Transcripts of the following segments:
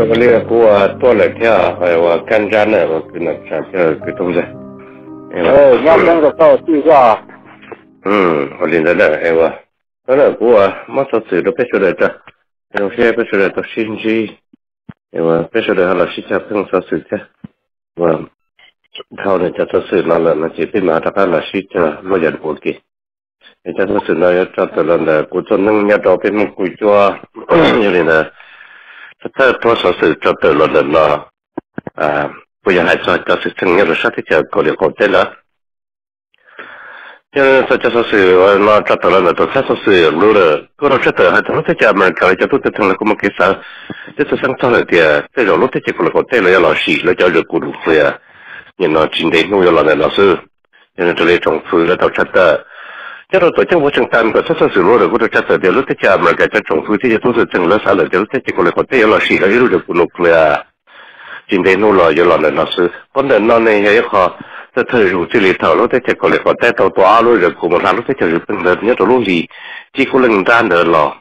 个那个我多了条，还有我干站的，我跟那上条个东西。要那个到地下。我领着的，哎我，那个我没说谁都别说的这，有些别说的都心机，哎我别说的好了，西家碰说谁的，我他呢叫做谁那了，那这边嘛他看了西家没人我给。人家说是那要找到了呢，古装能要照片么古装，有点呢，这多少是找到了的呢？不要还说就是正要的啥子叫搞的搞对了，因为这就是是我那找到了呢，都他说是路了，过了这的还都在家门口，就都在成了，我们给啥？这是上找了的，这种路在结果了搞对了，要老细了，叫热咕噜灰啊，你那今天弄要老的老师，因为这里种fruit了都吃的。这都做政府承担的，这是路的，我都知道的。路在家门口，这政府这些都是挣了啥了？这路在结果来，我这有老师了，一路就不弄了。今天弄了有老人老师，本来那呢也好，在投入这里头，路在结果来，我带到多阿路人，我们那路在就是本来你到路里，几乎能干的了，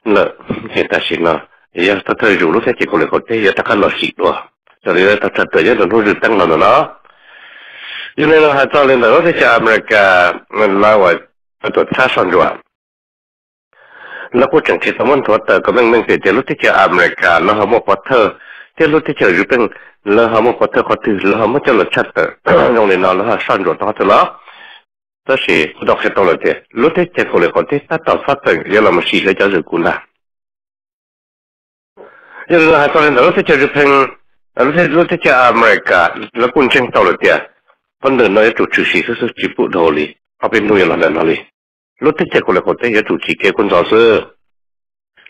那现在是呢，也要他投入路在结果来，我这也大概老师了，这里他这这也都路是等了的呢。因为呢，还早领导路在家门口，那我。ตัวท่าสอนจวนแล้วก็จังที่สมมติว่าแต่ก็มันเกิดจากรถที่จะอเมริกาแล้วเขาบอกว่าเธอที่รถที่จะอยู่เป็นแล้วเขาบอกว่าเธอเขาถือแล้วเขาไม่จะรถชัดแต่โรงเรียนนอนแล้วเขาสอนจวนตัวเธอแล้วแต่สิดอกเห็ดตัวเลยเจ้รถที่จะคนเลยคนที่ถ้าต่อสัตว์เป็นยังเราไม่ชี้เลยจะรู้กุนละยังเราให้ตอนนี้รถที่จะอยู่เป็นรถที่จะอเมริกาแล้วกุนเชิงตัวเลยเจ้คนเดินน้อยจุดชื่อคือจิบุโดลีเขาเป็นนู่นอย่างนั้นเลยรถที่เจ็บคนละคนแต่ยังถูกจีเกคนต่อซื้อ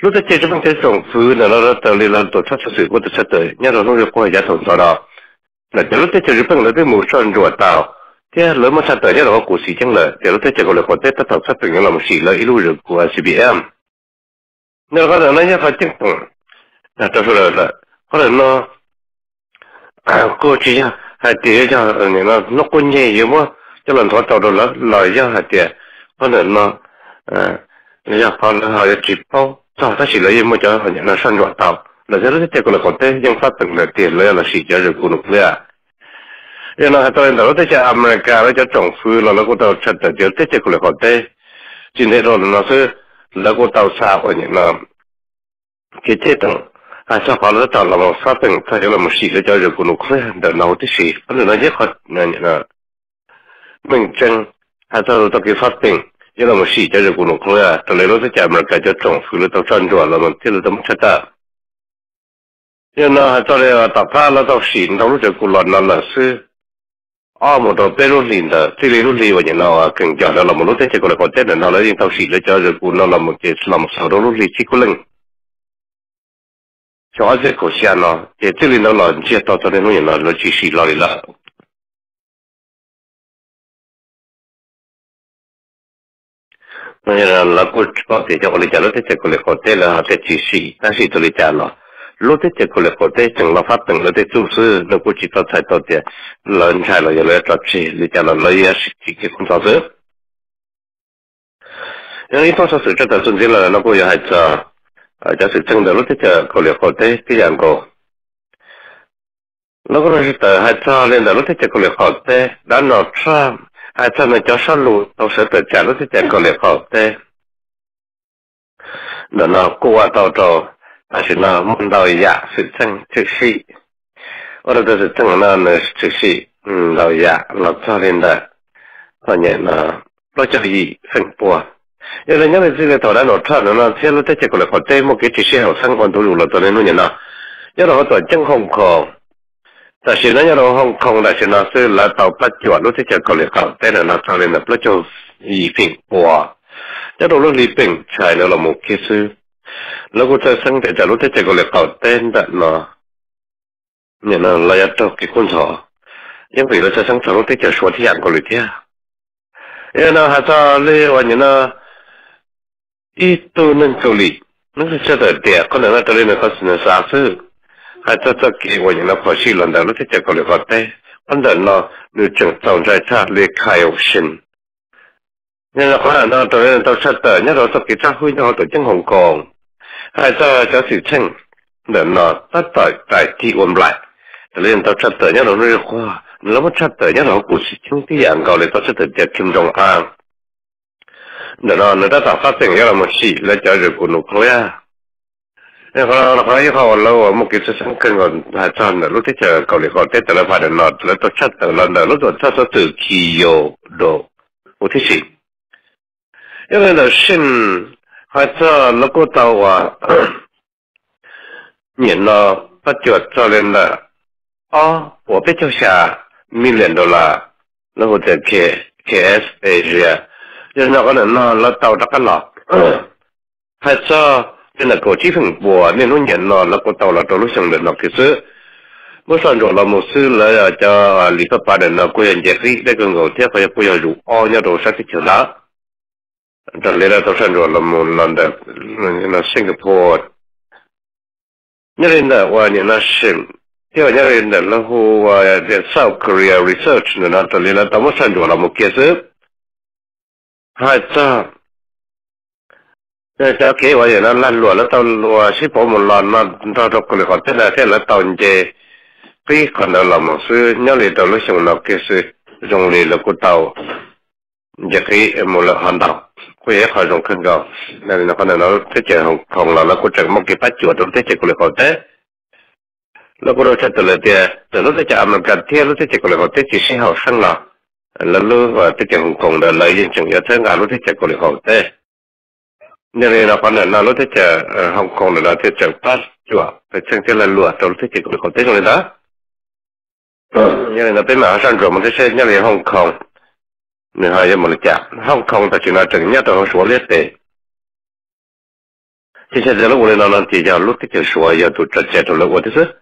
รถที่เจ็บจะต้องใช้ส่งฟื้นแล้วเราตอนนี้เราตัวชัดสื่อว่าจะชัดเลยเนี่ยเราต้องเรียกว่าอย่าส่งต่อเราแต่รถที่เจ็บจะเป็นเราได้หมู่ชนรวดเต่าที่เราไม่ชัดเลยเนี่ยเรากูสีจังเลยแต่รถที่เจ็บคนละคนแต่ถ้าต่อชัดเป็นอย่างเราไม่สีเลยอีลูเรื่องกู CBM เนี่ยก็เรื่องนั้นเนี่ยเขาจึงแต่ตัวเราเลยเขาเลยเนาะกูชี้ให้เดี๋ยวจะเนี่ยเรานกคนใหญ่เยอะมั้งจะหล่นถอดตัวเราลอยยังให้เดี๋ยว可能呢，人家可能还要直播，早他写了也没叫好像那上转到，那这都结果了，好歹用发等了点了，那时间就过了不了。然后还到人到这些阿美加那叫政府了，那个到吃的就这结果了，好歹今天说那是那个到啥玩意呢？就这等，还是好了到那么发等，他就那么写了叫就过了不了的，那我这些，反正那些好那民政还是到给发等。因为我们西家人古农村啊，到来了在家门改叫政府了，到山庄了，我们这了怎么吃的？因为呢，还到了打怕了到西，到路这古乱了是，么到北路林的，这里路里我人啊，更加的了，我们在这个来搞这的，那了到西了家人古那么就是那么少到路里几个人，小这口下呢，这里呢老接到这里路人了去西那里了。那那个搞的叫我们家路的这个来搞的了，还在继续，但是这里家了，路的这个来搞的，整了发等了的就是，那估计到才到的，人才了也来找去，你家了那也是几个工作者，因为多少是这的中间了，那个也还是就是整的路的这个来搞的这样个，那个是的还是连的路的这个来搞的，然后车。还在那叫上路，到时候假如是这个来好的，那过完到着，但是呢，梦到一样是正就是，我的都是正那就是，老呀老早年的，反正呢，老叫一分波，因为人家的这个头来老穿的呢，现在这个来好的，我给这些好3万多入了，当年那年呢，要到短正红口。但是人家到香港，但是呢是来到不久，路在这个里头，但是呢，当然呢不就一平波，这路里平才了木其实，如果在生在路在这个里头，但的呢，你呢来要做结婚错，因为了在生路在这说的样个里头，因为呢还在里话你呢，一都能处理，那是这的点，可能那这里呢可是呢啥事。还在这给我人家跑去了的，路在这个里头的，反正呢，你正常在这里开有心，你那可能呢，到出的，你到这给这会呢，到正香港，还在这事情， để nó tất tại trị ổn lại lên tao chặt tới nhá nó rơi khoa nó mất chặt tới nhá nó cũng chúng cái dạng gọi là tao sẽ tới tiệt kim trong an để nó đã tạo phát sinh ra một xí là cho rồi của nụ khối à nên nó nói họ lâu một cái sự sáng cân còn hai trăm là lúc thế chờ cầu để họ tết là phải để nó là tao chặt tới lần đó lúc đó tao sẽ từ kỳ yêu đồ một thế gì因为呢，是还这那个到啊，年呢不就做人了啊，我被叫下$1,000,000，然后再KS Asia，就是那个人呢，那到那个了，还这真的国际很多，那种年呢，那个到了到路上的那其实。我算着了，某次来叫礼拜八的那个人节会，那个我这个也不要入，哦，那都上去去了。这里来都算着了，我们的那新加坡，那人的我那是，第二那人的，然后我在 South Korea Research 那这里来，他们算着了，我开始还这，这给我也那烂落了，到我是把我们烂那到这个里头，现在到你这，可可能了嘛，所以那里到了上那开始用力了个到，也可以没了看到。会也好用更高，那你可能เราที่จะของเราแล้วก็จะมองกี่ปัจจุบันที่จะกุลเขาแต่แล้วก็เราจะตัวเดียแต่เราที่จะอเมริกันที่เราที่จะกุลเขาแต่ที่สิ่งเขาสั่งเราแล้วเราที่จะของของเรายังจังยังทั้งงานเราที่จะกุลเขาแต่เนี่ยเราคนนั้นเราที่จะฮ่องกงเราที่จะปัจจุบันแต่เช่นที่เราล้วนเราที่จะกุลเขาแต่ตรงนี้นะเนี่ยเราเป็นมหาสันโดษมันที่ใช่เนี่ยฮ่องกง你还有没得讲？香港的就那整年都说了的，这些在了我的那地方，路的就说要都直接到了，我的是，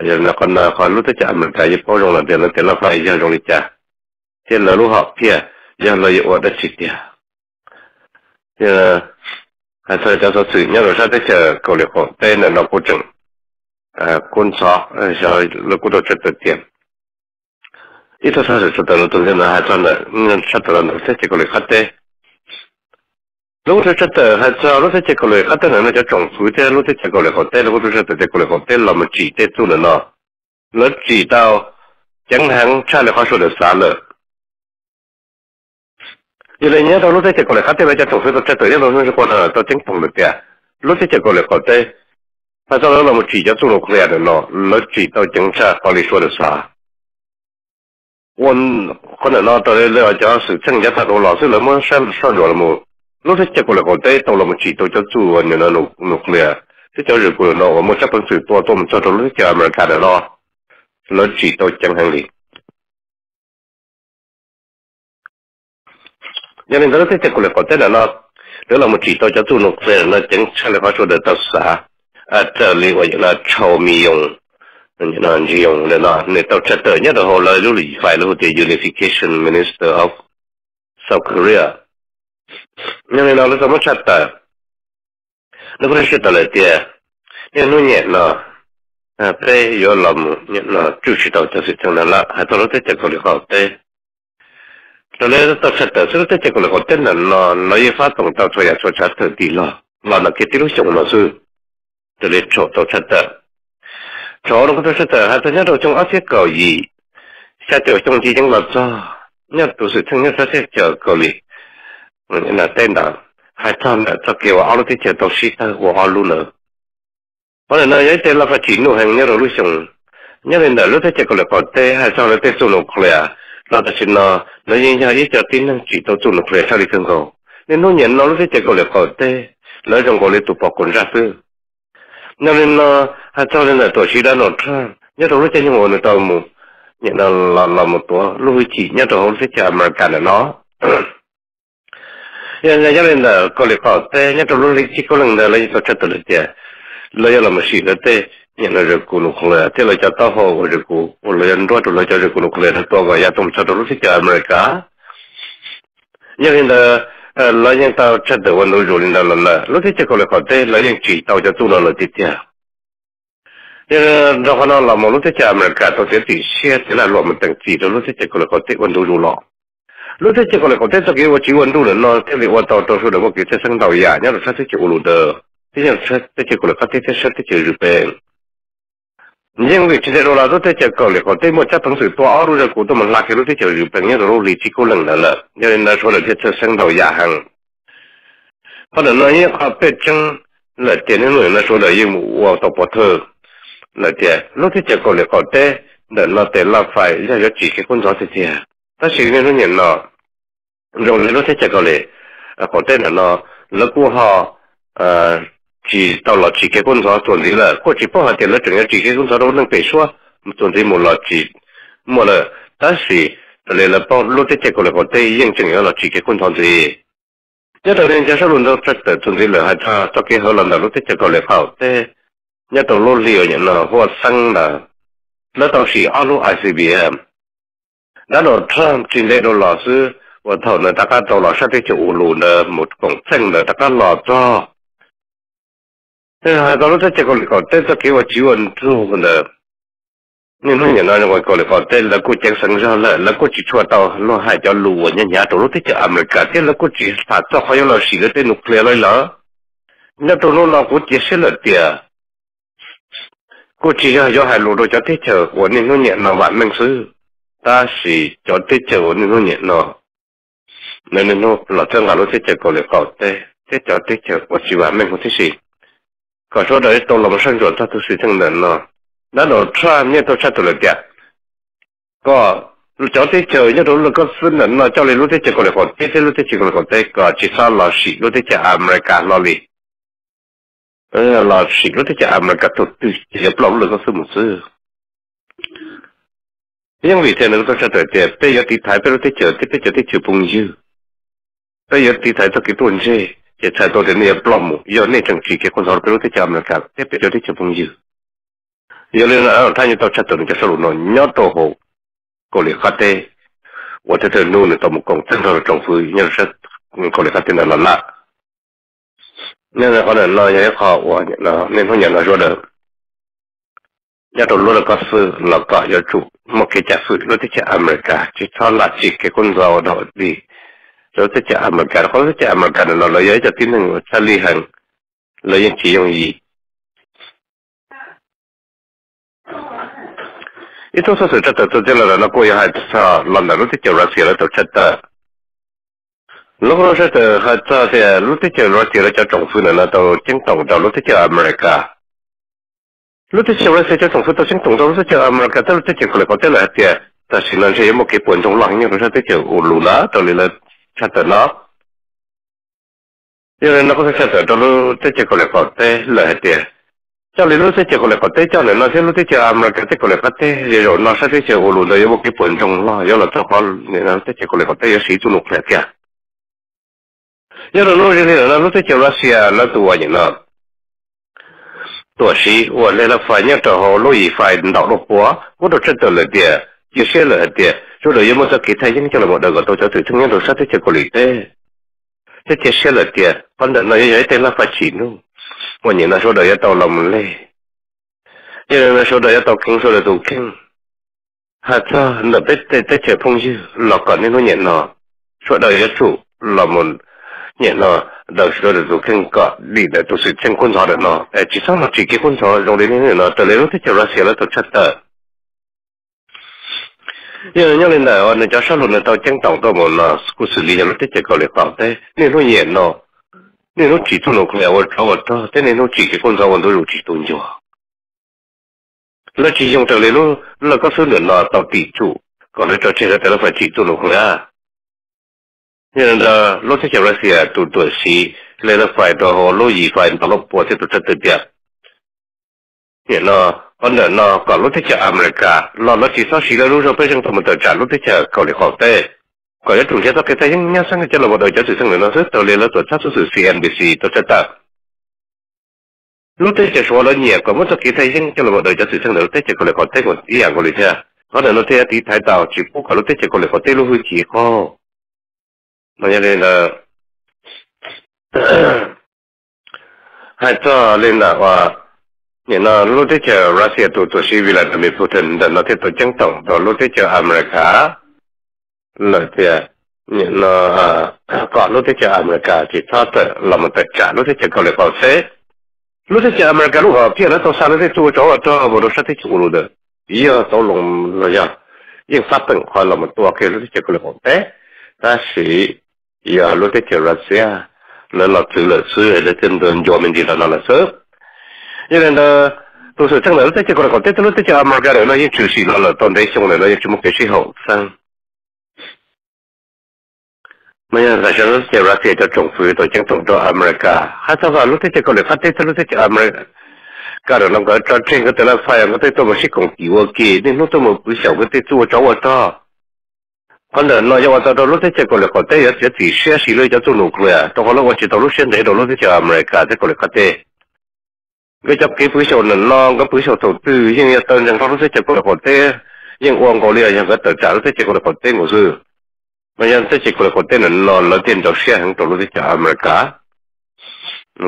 要那个那个路的家门在也包容了，在那块也容易讲，这那路好偏，要了我的起点，还是叫做是，你要说这些搞了好，在那不正，观察，像那个都值得点。一头开始知道了，中间呢还真的，知道了，这结果来看的。如果是知道还知道，如果这结果来看的人，那就种出的，如果结果来好的，如果是结果来好的，那么记得住了呢，那知道江行差了话说的啥了。因为你到如果结果来看的，那就种出的这对，那种是可能到正统了的。如果结果来好的，他说那么记得住了出来的呢，那知道警察帮你说的啥。我可能那到了讲是正家他都老是那么上着了么，老是结果了后头到了么几都叫做我那弄出来，这叫日本了，我们这本水多我们这都是叫门看的了，那几都讲很里，因为那个结果了后头了呢，那么几都叫做弄出来，那警察的话说的都是这里我有那炒米用。那只用了那那到这的，那的后来就离开了的 Unification Minister of South Korea， 那那怎么这的？那个是的了的，那那年呢，被有了么？那注意到就是这样了，还到了在这个里好的，到了到这的，所以在这个里好的人呢，那一发动到出来出这的地了，那给地路上了是，这里找到这的。chỗ nó có thể sẽ hay là nhớ đầu trong áo thiết cầu gì sẽ tiểu trong chỉ những luật do nhớ tổ sự thân nhất sẽ chờ cầu lì nên là tên đó hay tham là cho kiểu áo thiết chờ tổ sĩ ta của họ luôn nữa có thể nói tên là phải chỉ nụ hành nhớ đầu lúc xong nhớ đến là lúc thế chờ cầu lì còn tê hay sau là tê số nụ khỏe là ta xin nó nhìn ra ít chờ tin chỉ tổ số nụ khỏe sau đi thân cầu nên nó nhận nó lúc thế chờ cầu lì còn tê lấy trong cầu lì tụ bỏ quần ra sư nên là hay cho nên là tổ chức đã nộp ra nhớ đâu lúc trên ngồi tàu mù nhận là một tổ lúc chỉ nhớ đâu lúc sẽ mà cả là nó nên là có lẽ có thế nhớ đâu lúc chỉ có lần là lấy cho chất tự tiền lấy là một sự đó thế nhận là được cũng không là thế là cho tao hồ được cũng là nhân đôi rồi cho được cũng không là to và tôm cho đâu lúc sẽ mà cả nên là lấy những tao chất tự vận động rồi là lúc thế có lẽ có thế lấy những chỉ tao cho tôi là tiền nên đó là làm một lúc thế chả mà cả tôi sẽ chỉ xe thế là loại một tầng chỉ đó lúc thế chả có là có thể vận động rồi lúc thế chả có là có thể cho cái vận chỉ vận động là nó thế thì vận tàu số được một cái thế sang tàu giả nhá là sao thế chịu lụt đó thế nhưng sao thế chả có là có thể thế sao thế chịu rụp bền nhưng vì chỉ là lúc thế chờ cầu lại có tới một chắc phẳng sự to áo rồi của tôi mình là cái lúc thế chờ dự bằng nhớ rồi lý chỉ có lần nữa là cho nên là số là thế chờ sang đầu giả hàng có thể nói như họ biết chăng là tiền người là số là những mũ tàu bỏ thơ là tiền lúc thế chờ cầu lại có tới để là tiền là phải ra chỉ cái con gió thế tiền ta chỉ nên nó nhận nó rồi lúc thế chờ cầu lại có tới là nó của họ chỉ tàu là chỉ cái con gió chuẩn gì là có chỉ bao hạt tiền là整个chỉ cái con gió đâu能被说chuẩn gì một là chỉ một là但是这里了包路的结果了，我对验证了几个共同之nhất đầu tiên cho số lượng đó rất là chuẩn gì là hay cho cái hơi lần đầu lúc kết quả lệ phao thế nhất đầu lô liều nhận là hoa xăng là nó tao chỉ alo ICBM đã đầu Trump trình lệ đồ lò sư và thầu là ta cả đầu lò sát cái chỗ lù là một cổng xanh là ta cả lò cho thế hai đầu lúc kết quả lệ phao thế cho cáiว่าchỉ vận thu là nên nó nhận nói là gọi là có tên là cô chẳng sáng ra là cô chỉ cho tao nó hay cho lùa nhà nhà tao lúc tới America thế là cô chỉ phát cho họ là xí cái tên nuclear lại là nhà tao nó là cô chỉ sẽ là tiền cô chỉ cho hai lùa cho tới chờ của nên nó nhận là bạn mình sư ta chỉ cho tới chờ nên nó nhận nó nên nó là chân cả lúc tới chờ gọi là có thế cho tới chờ của chỉ bạn mình có thế gì có số đấy tao làm sinh rồi ta tôi sẽ thằngนั้นnó đã đầu Trump như tôi chắc tôi là đẹp có cháu thấy chờ như tôi là có xin là nó cho lên lúc thế chờ còn lại còn thế lúc thế chờ còn lại còn thế có chỉ sao là sĩ lúc thế chờ America lo li là sĩ lúc thế chờ America tôi chỉ có lòng là có sự một sự nhưng vì thế nên tôi chắc tôi đẹp bây giờ thì thái bây giờ thì chờ bùng dư bây giờ thì thái tôi cái tuần gì chỉ thái tôi đến này lòng giờ này chẳng chỉ cái con sao bây giờ thì chờ America thế bây giờ thì chờ bùng dư giờ lên là thay như tao chắc tôi cho số nó nhớ tổ hồ có lẽ khác thế, 我这这弄的到木工，正常的政府人是可能khác thế là lạ, nên là có thể nói như họ, nên họ nhận là rồi đó, nhà đầu luôn là có sự là có gia chủ, một cái giả sử nó thích America, chỉ cho là chỉ cái con dao đó đi, rồi thích America, không thích America là lợi ích cho tín hiệu Charlie hàng, lợi ích chỉ dùng gì. ít số sự chất tự nhiên là nó có hai sao lần đầu lúcที่เจอรัสเซียแล้วตัวchất tự lúc đó sẽ từ hai sao thì lúcที่เจอรัสเซียแล้วจะ政府呢到chính统到lúcที่เจออเมริกาlúcที่เจอรัสเซียจะ政府到chính统到lúcที่เจออเมริกาแต่lúcที่เจอคนละคนแต่ละที่แต่สิ่งนั้นใช่ยังไม่เก็บผลตรงหลังเนี่ยเราจะเจออุลุนะตอนนี้เราชัดเจนเนาะยังไงเราก็จะชัดเจนตอนlúcที่เจอคนละคนแต่ละที่cho nên lúc sẽ còn lại có thể cho nên nó sẽ lúc sẽ làm là cái còn lại có thể rồi nó sẽ sẽ ổn định được một cái phần trong lo do là cho con nên nó sẽ còn lại có thể sử dụng được kìa do là lúc này nó lúc sẽ Russia nó tụi vậy nó tụi sĩ và nên là phải nhớ cho họ lúc phải đào được quá có được chất lượng địa chia sẻ là địa rồi rồi một cái thay những cho là một đời của tôi cho thử thương nhân rồi sẽ còn lại thế chia sẻ là địa con đợt này vậy tên là phải chỉ luôn mọi người nói số đời tàu lòng lên, nhưng mà số đời tàu kinh số đời tàu kinh, hạt cho nó biết tới chơi phong dư, lọt còn nên nó nhận nó, số đời chủ là một nhận nó, đời số đời tàu kinh có đi để tàu sự chân quân gió được nó, chỉ sau nó chỉ cái quân gió dùng đến này nó từ lấy lúc tới chiều ra xỉa là tàu chất tờ, nhưng mà lên đời nó cho số lượng nó tàu chân tổng tàu một nó cũng xử lý cho nó tới chơi cầu lệ bảo thế, nên nó nhận nó nên nó chỉ tụi nó không ở đó, thế nên nó chỉ cái con dao nó đủ chỉ tụi nhỏ, nó chỉ dùng trở lại nó là có số lượng là tàu tỷ chủ, còn nó cho chơi ra nó phải chỉ tụi nó không à, nên là nó sẽ chịu ra xìa tụi xí, nên là phải đó họ lôi gì phải nó bỏ thế tụi chất tự tiệt, nên là còn nữa nó còn nó sẽ chịu America, nó chỉ sao xí là lúc rồi bây giờ tụi mình tự trả lúc sẽ chịu cầu để họ tê. Có những trường hợp cái thấy những nhà sang cái là một đời cho sự sang nó rất tàu lên là tổ chức sự CNBC tổ chức ta lúc đấy chỉ số là nhiều có một cái thấy những là một đời cho sự sang nó đấy chỉ có là có thấy một ý dạng của lý thế có thể nó thấy thì thái tạo chỉ có lúc đấy chỉ có là có thấy lúc chỉ có mà như này là hai cho lên là và những là lúc đấy chỉ Russia tổ sĩ vì là Mỹ Putin để nó thấy tổ chức tổng rồi lúc đấy chỉ America là thì nó có lúc thế chờ America chỉ thoát là một tất cả lúc thế chờ còn lại có thế lúc thế chờ America lúc họ kia nó tao sang nó thế chua cháu cho bộ đồ sát thế chua luôn được ý là tao lồng là gì nhưng phát triển khoa là một tua kia lúc thế chờ cái là tế ta sĩ giờ lúc thế chờ Russia là từ là xưa là trên đường cho mình đi là sớm cho nên là tôi sợ chắc là lúc thế chờ cái là lúc thế chờ America rồi nó những trừ sĩ là toàn đấy xong rồi nó chỉ một cái sĩ hậu sang bây giờ là cho lúc thế Russia cho trồng phu tôi chẳng trồng cho America hay sao vào lúc thế chờ cái là phát thế lúc thế chờ America cái đó nó có cho trên cái là phải cái tôi mà sẽ công ty ok nên nó tôi một buổi sáng cái tôi cháu ở đó còn là nó cho tôi lúc thế chơi còn là có thể sẽ chỉ share xí lấy cho tôi nộp rồi trong đó tôi chỉ tôi lúc xem đấy lúc thế chơi America thế còn là có thể cái chấp cái buổi sáng nó cái buổi sáng đầu tư nhưng mà tôi rằng lúc thế chơi còn là có thể nhưng uang có liền nhưng cái tờ trả lúc thế chơi còn là có thể một sự mà nhưng thế chơi còn là có thể nó tiền cho share hàng lúc thế chơi America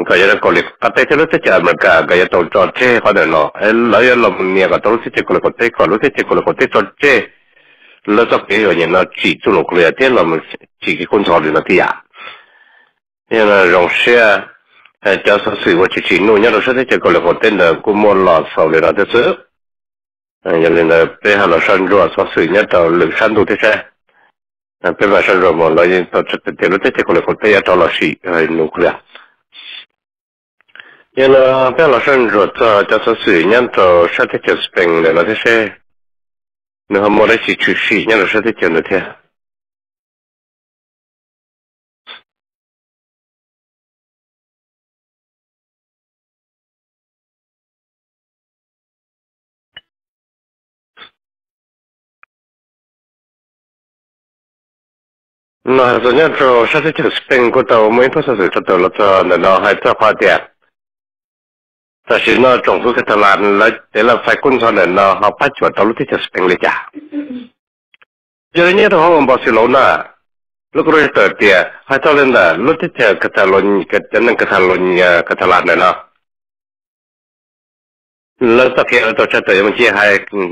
cái giờ còn lại cái thế lúc thế chơi America cái giờ tôi cho chơi có thể nó lấy làm nhiều cái lúc thế chơi còn là có thể còn lúc thế chơi còn là có thể cho chơi lúc đó cái người nó chỉ cho lục lệ thế là mình chỉ cái con trò thì nó thì nhưng mà rong xe cho số sự và chỉ nuôi nhau rồi sẽ có là có tên là cũng muốn lọt sau để nó thế sữa cho nên là bây giờ là sân rồi số sự nhất là lượng sân đủ thế sao bây giờ sân rồi mà là những tổ chức tiền lúc thế có là có tên cho là sĩ lục lệ nhưng mà bây giờ là sân rồi cho số sự nhất là sẽ cho spring để nó thế sao nếu mà đây chỉ trừ sĩ nhất là sẽ thế được thế nó rồi nhá rồi sẽ thế spend của tàu mấy thứ sẽ cho tàu là cho nó hay cho khoa tiềnแต่สิ่งนั้นจงพูดกับตลาดแล้วแต่เราไฟกุ้งตอนนั้นเราพัดจวดตอนรู้ที่จะสเปนเลยจ้ะอย่างนี้ถ้าห้องบาร์เซโลนาลูกรู้จะเติร์ดเดียให้ตอนนั้นน่ะรู้ที่จะกาตาลอนกับนั่นกาตาลอนกาตาลานเนี่ยนะแล้วตะเกียบตัวจะเติร์ดมันจะให้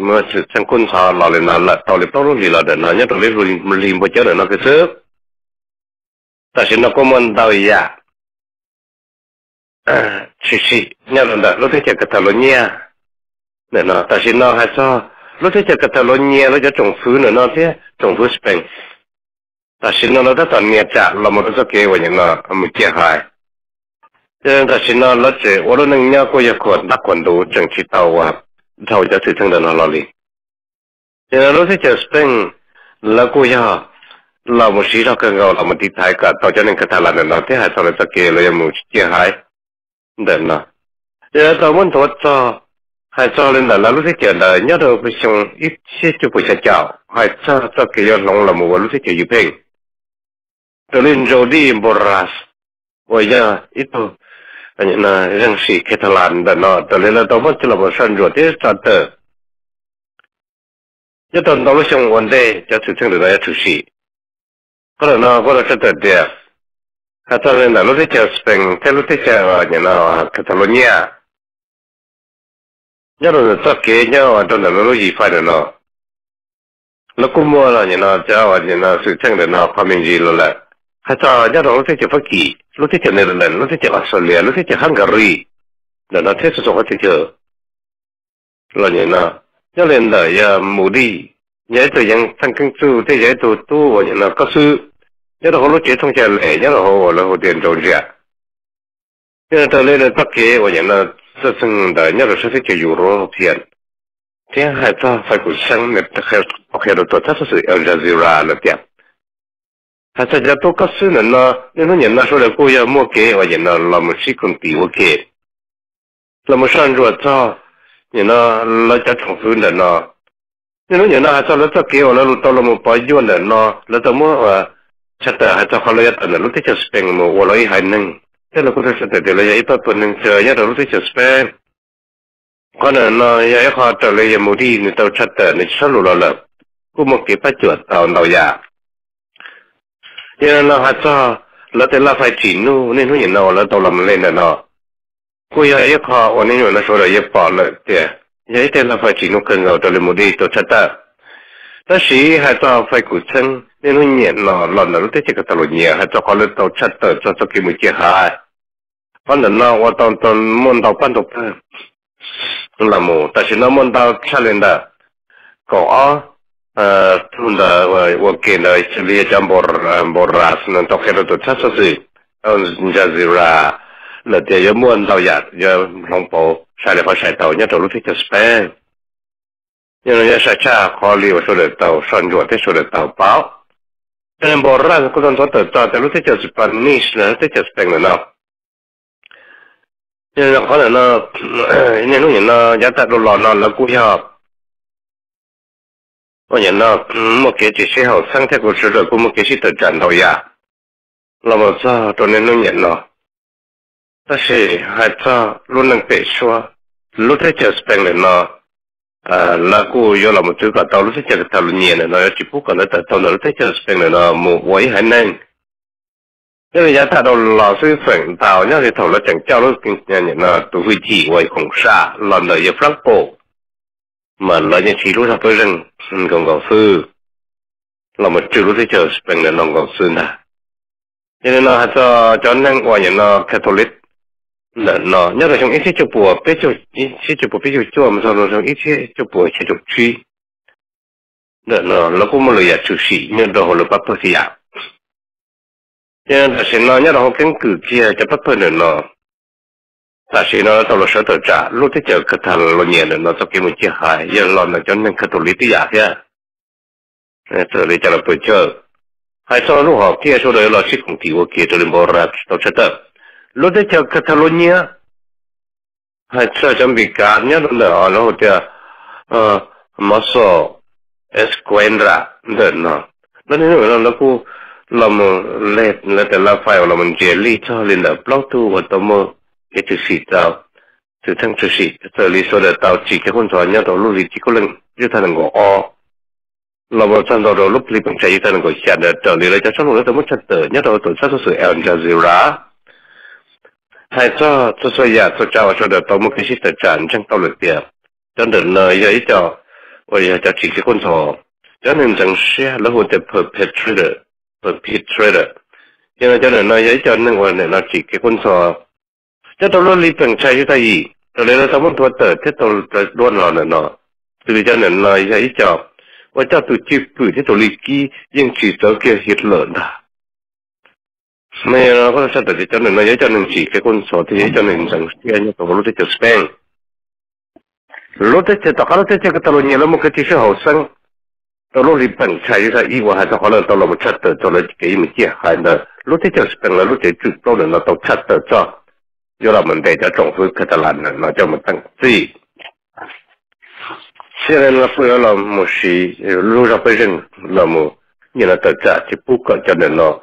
เมื่อสังกุนชาเราเลยนั่นแหละตอนนี้ต้องรู้ลีลาเดินนะเนี่ยตอนนี้รู้ลีมไปเจอเดินนะก็ซื้อแต่สิ่งนั้นก็มันดาวอีกsì, allora, lo dice Catalogna, no, ta si no, lo dice Catalogna, lo dice Trung Phu, no, Trung Phu Spain. Ta si no, lo dice Tania Cha, lo mo dice che voglio no, mi chia hai. Ta si no, lo dice, ora non ne ho io con da quando c'è ci tao già si sente no lì. Lo dice Spain, la cuia, la mo si ra che la mo di thai ka, tao già non Catalana, no, te hai solo che lo mo chia hai. Đến nó, giờ tao muốn thoát cho, hay cho lên là lúc thế chuyện là nhớ đâu phải xong ít xíu cho phải chào, hay cho cái giờ lòng là một lúc thế chuyện gì vậy, rồi lên rồi đi boras, bây giờ ít thôi, anh là rằng sĩ cái thằng làm đó nó, rồi lên là tao muốn cho là một sân rồi thế sao tới, giờ tao lúc xong vấn đề cho sự thương được là chủ sĩ, có là sẽ tới được. Catalana, lo dice Spain, te lo dice no, Catalogna. Io non so che io non lo gli fare no. Lo come la no, già no, su c'è no, famigli lo la. Hata io non lo dice Faki, lo dice Netherlands, lo dice Australia, lo dice Hungary. Non ha teso so che io. Lo no. Io lenda ya mudi. Io to yang sang kang su, te io to tu no, có su nhớ là họ lúc chế thông xe lệ nhớ là họ tiền trốn rẻ nhớ là tới lên tất kế và nhớ là rất sưng đời nhớ là sẽ thích European thế hai ta phải cũng sang nệp tất khéo được tổ chức sự Al Jazeera là tiền hai ta giờ tôi có sự nó nên nó nhận là số là cô giờ mua kế và nhận là một sĩ công ty ok là một sản ruột cho nhận là cho trọng phương là nó nên nó nhận là hai ta là tất kế và là tao là một bài duyên là nó là tao mua chắc là hai cháu họ là lúcที่จะ spend มาวันละ1,000นึงแต่เราก็จะเดี๋ยวเราจะอีกตัวนึงเจอเนี่ยเราlúcที่จะ spend ก็เนี่ยเนาะยังเขาจะเลยยังมูดี้นี่ตัวชัดแต่ในชั้นรู้แล้วแหละกูมาเก็บประจวดเอาเราอยากยังเราให้cháuเราแต่ละไฟจีนู่นี่นู่นอย่างเราแล้วตัวเราไม่เล่นเนาะกูยังเขาวันนี้อยู่ในโซนยังปอดเลยเดี๋ยวยังแต่ละไฟจีนู่ขึ้นเราตัวเลยมูดี้ตัวชัดแต่แต่สิให้cháuไฟกุศลnên nó nhẹ nó lúc thế chỉ có tàu nhẹ hay cho họ lên tàu chặt tờ cho cái mũi kia hai 反正呢，我当梦到半途半，那么但是呢梦到差点的搞啊，真的我给了一些列讲boras呢，到开了都差说是，人家是啦，那点要梦到呀，要龙宝晒了把晒到，人家走路去就 span， 人家晒差考虑我说的到上桌的说的到包。Yang boras aku kan tahu tak, tapi tu jadi Spanish lah, tu jadi Spanish lah. Yang kalau na, ini nu yang na, jatuh dulu na, lagu ya, oh yang na, mau kerja siapa, sangat aku sudah, aku mau kerja terjadi ya. Lama sah, tu ni nu yang na, tapi hanya lu nang pesua, lu tu jadi Spanish na. Lagu yo là một thứ cả tàu lúc sẽ chơi tàu nhiều này nó chỉ phụ còn nó tàu nó sẽ chơi spring này nó một quấy hay nên因为人家到老师粉到那里头了讲教了跟人家都会记为红沙老的也frank bộ mà là những chỉ lúc sau tôi rằng còn cầu sư là một chữ lúc sẽ chơi spring này nó cầu sư nè cho nên nó cho nên ngoài những nó Catholic nó nhớ là trong ít chụp bùa biết chụp chùa mà sau đó trong ít chụp bùa chỉ chụp truy nó cũng một lời chụp sĩ nhưng đó là bắt đầu gì à cho nên là nó nhớ là họ kiến cử kia cho bắt đầu nó là nó tao là sợ tự trả lúc thế chờ cái thằng lo nhẹ nó sau khi mình chia hai giờ lo nó cho nên cái tổ lý tí à kia rồi để cho nó bơi chơi hay sau lúc họ kia sau đó là sĩ cùng tiểu kia cho nên bỏ ra tao sẽ tự lúc đấy cho Catalonia hay cho trong bị cản nhá là nó thì Maso Esquadra đó nó nên nó cũng làm là để là phải làm jelly cho lên là blog tu và tao mua cái chữ sĩ tao chữ thằng chữ sĩ rồi lý số là tao chỉ cái con thỏ nhá tao lúc chỉ có lần như thằng ngõ o làm một thằng đó lúc lý bằng chạy thằng ngõ chặt được trở lại cho xong rồi tao muốn chặt tử nhá tao tổ chức sự Al Jazeera hay cho ya cho cháu cho được tao một cái gì tự trạng trong tao lực tiền cho nên là giờ ít cho bây cho chỉ cái con thỏ cho nên rằng xe là hồ tệp perpetrator cho nên là giờ cho nên gọi là chỉ cái con thỏ cho tao luôn lý bằng chạy cái gì cho nên là tao muốn thua tờ thế tao luôn là nó từ cho nên là giờ ít cho và cho tụi chip tụi thế tụi lý ký nhưng chỉ tới kia hiệt lợn đã mày nó có sao tự cho nên nó cho nên chỉ cái con số thì cho nên rằng cái như tao lúc chơi Spain lúc chơi tao lúc chơi cái tao nhiều lắm một cái chiếc hậu sinh tao lúc đi bằng chạy ra ý và hay tao nói tao là một chất tự cho nó cái mình chia hai nữa lúc chơi Spain là lúc chơi chụp tao là nó tao chất tự cho do là mình để cho trồng phơi cái tao làm nó cho mình tăng gì现在呢不要了某些路上被人那么你那到家就不管叫人了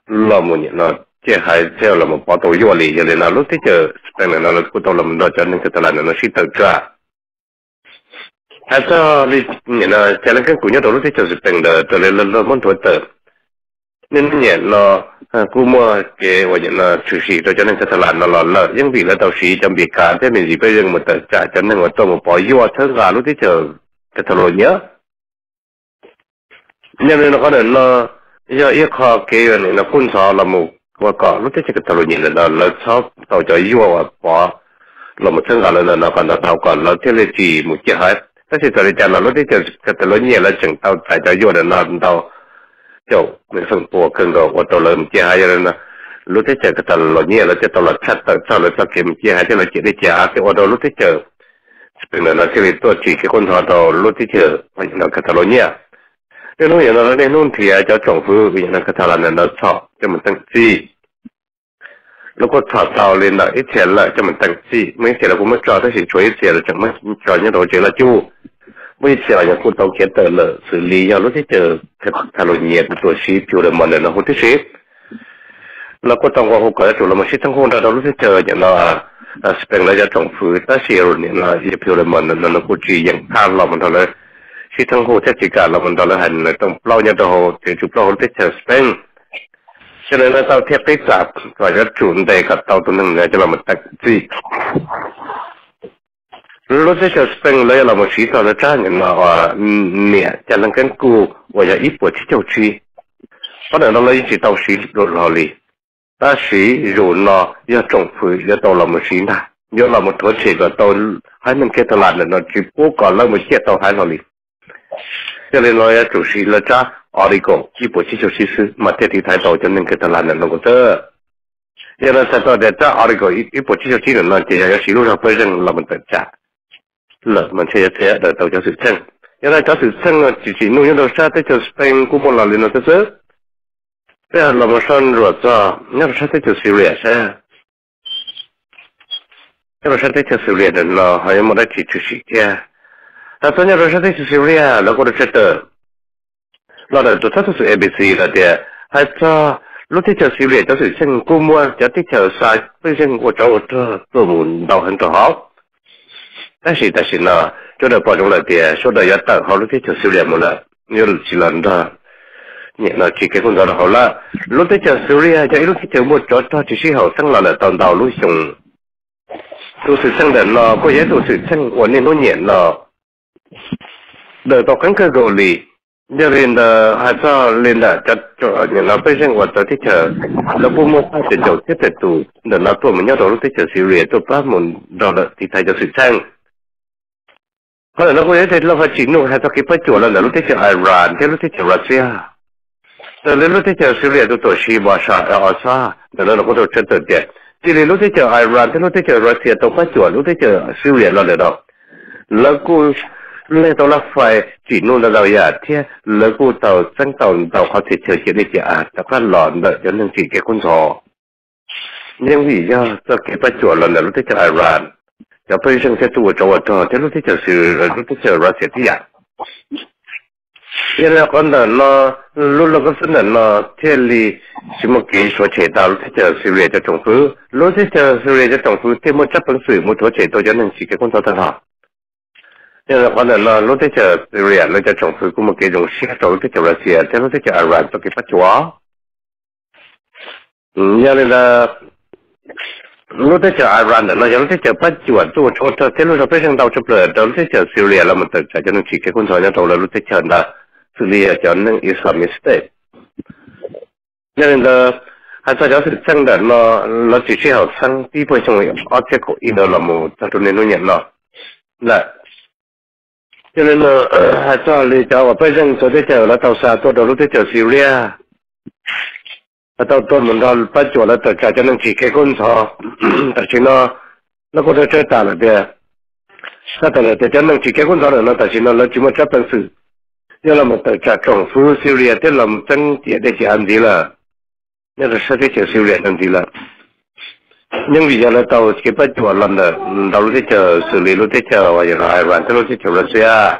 là một những nó chỉ hay theo là một bảo tồn du lịch cho nên là lúc thế chờ đang là nó cũng tao làm đó cho nên cái là nó sẽ tự ra hay cho đi những nó cho nên cái của nhau đó lúc thế chờ đang là cho nên là muốn tuổi tự nên những nó cũng mua cái và những nó chủ sĩ cho nên cái là nó là những vị là tàu sĩ trong việc cả thế mình gì bây giờ một tự trả cho nên một tàu một bảo du thơ gà lúc thế chờ cái thằng nhớ nên nó có thể nó giờ ít khó cái này nó cũng sao là một và có lúc cái tàu nhìn là sao tàu cho yêu và bỏ là một thân là nó còn là tàu còn là thế là chỉ một chiếc hết thế thì tàu này là lúc cái tàu nhìn là chừng tàu phải cho yêu là nó tàu chỗ mình phân bổ cần rồi và tàu lớn chiếc hai rồi nè lúc cái tàu nhìn là cái tàu là chặt tàu sau là sau kiếm chiếc hai thế là chỉ để trả cái ở lúc cái bên là cái tôi chỉ cái con thỏ tàu lúc cái nó cái tàu nhìn nên nó hiện là nên nó thì cho trồng phơi vì nó cái thằng là nó chọn cho mình tăng chi lúc có chọn tàu lên là ít tiền lại cho mình tăng chi mấy tiền là cũng mất cho thế thì chuối tiền là chẳng mất cho những đồ chơi là chu bây giờ những con tàu kia tờ là xử lý nhau lúc thế chờ cái thằng lôi nhiệt tuổi xí chiều là mình nó không thích xí là có tàu qua hồ cái chỗ là mình xí thằng hôn ra đó lúc thế chờ những nó spend lại cho trồng phơi ta xí rồi những là chiều là mình nó cũng chỉ những tham lòng mình thôi là khi thằng hồ chắc chỉ cả là mình đó là hành là trong lâu nhau hồ thì chụp lâu tích chờ Spain cho nên là tao thiết tích sạp và rất chuẩn đề cả tao tụi mình cho là một tạch gì lúc tích chờ Spain lấy là một sĩ tao là cha những mà nè cho nên cái cu và giờ ít của chiếc châu chi có thể nó lấy chỉ tao sĩ rồi lì ta sĩ rồi nó do trồng phơi do tàu làm một xí na do làm một thổ chế của tàu hai mình cái tàu làm nó chỉ bố còn là một chiếc tàu hai nó đi cho nên nói chủ sĩ là cha ở đây có chỉ bộ chỉ cho sĩ sư mà thế thì thái tàu cho nên cái tàu làm nó có thế cho nên thái tàu để cha ở đây có ít bộ chỉ cho sĩ nó chỉ là sĩ lúc nào phải rằng là mình phải trả là mình sẽ thế để tàu cho sự chân cho nên cho sự chân chỉ nuôi nó ra tới cho Spain cũng một lần nó tới bây giờ là một son rồi cho nhớ sẽ tới cho Syria sẽ nhớ sẽ tới cho Syria để nó hay một đại chỉ chủ sĩ kia ta tôi nhớ sẽ tới cho Syria là có được sẽ tới là tôi thấy sự ABC là để hay cho lúc tới cho Syria cho sự sinh cũng mua cho tới cho sai bây giờ của cháu tôi muốn đào hơn cho họ但是呢就得保证了点说的要等好lúc tới cho Syria một lần như chỉ lần đó nhẹ nó chỉ cái con đó là hậu là lúc tới chờ Syria cho lúc tới một chỗ cho chỉ sĩ hậu sang là toàn đầu lúc dùng tu sự sang đến nó có giá tu sự sang ổn định nó nhẹ nó đợi tao cắn cơ rồi lì giờ lên là hai sao lên là cho nhẹ nó bây giờ tôi tới chờ nó buông một hai trận đầu tiếp tục tu để nó tu mình nhớ đó lúc tới chờ Syria tôi bắt muốn đó là thì thay cho sự sang hoặc là nó có giá thì nó phải chỉ nuôi hai sao cái bắt chuột là lúc tới chờ Iran thế lúc tới chờ Russiaแต่เรื่องที่เจอซีเรียตัวชีบาชาอาซาแต่เราก็ต้องเชื่อตัวเดียที่เรื่องที่เจออิหร่านที่เรื่องที่เจอรัสเซียตัวปัจจุบันเรื่องที่เจอซีเรียเราเลยเราแล้วก็เรื่องตัวละไฟจีนู่นเราอยากที่แล้วก็ตัวตั้งตัวเขาเฉยๆที่จะอาจจะก็หลอนเลยจนถึงจีเกี่ยวกับซอยังวิ่งย่อจะเก็บปัจจุบันเราเนี่ยเรื่องที่เจออิหร่านจะไปเรื่องที่ตัวจังหวัดที่เรื่องที่เจอซีเรียเรื่องที่เจอรัสเซียที่อยาก现在可能呢，如果是呢，这里什么技术chế tạo这叫是为这政府，如这叫是为这政府，这么这本水么多chế造就能自己工作得好。现在可能呢，如这叫是为那这政府，我们给种协助这叫那些，这如这叫二万都给不做。原来呢，如这叫二万的，那如这叫不做做错，这路上非常到处不了，如这叫是为了么的，就能自己工作，要到了如这叫呢。xử lý cho nên Islamic State nên là hay sao giáo sư sang đó nó chỉ sẽ học sang đi với trong ở trên cổ in là một trong nên nó nhận nó là cho nên là hay sao lý cho bây giờ cho tới giờ là tàu xa tôi đầu lúc tới giờ Syria tàu tôi muốn đó bắt chỗ là tàu cho nên chỉ cái con thọ tại vì nó có thể chơi tà là thế sao tại là cho nên chỉ cái con thọ là nó tại vì nó chỉ một chấp nhận sự nhớ là một tờ trồng phú Syria thế làm chân địa để chỉ ăn gì là nhớ là sẽ để Syria ăn gì là nhưng vì giờ là tàu cái bắt chuột lần đó tàu lúc chờ xử lý lúc chờ và giờ là Iran thế lúc chờ Russia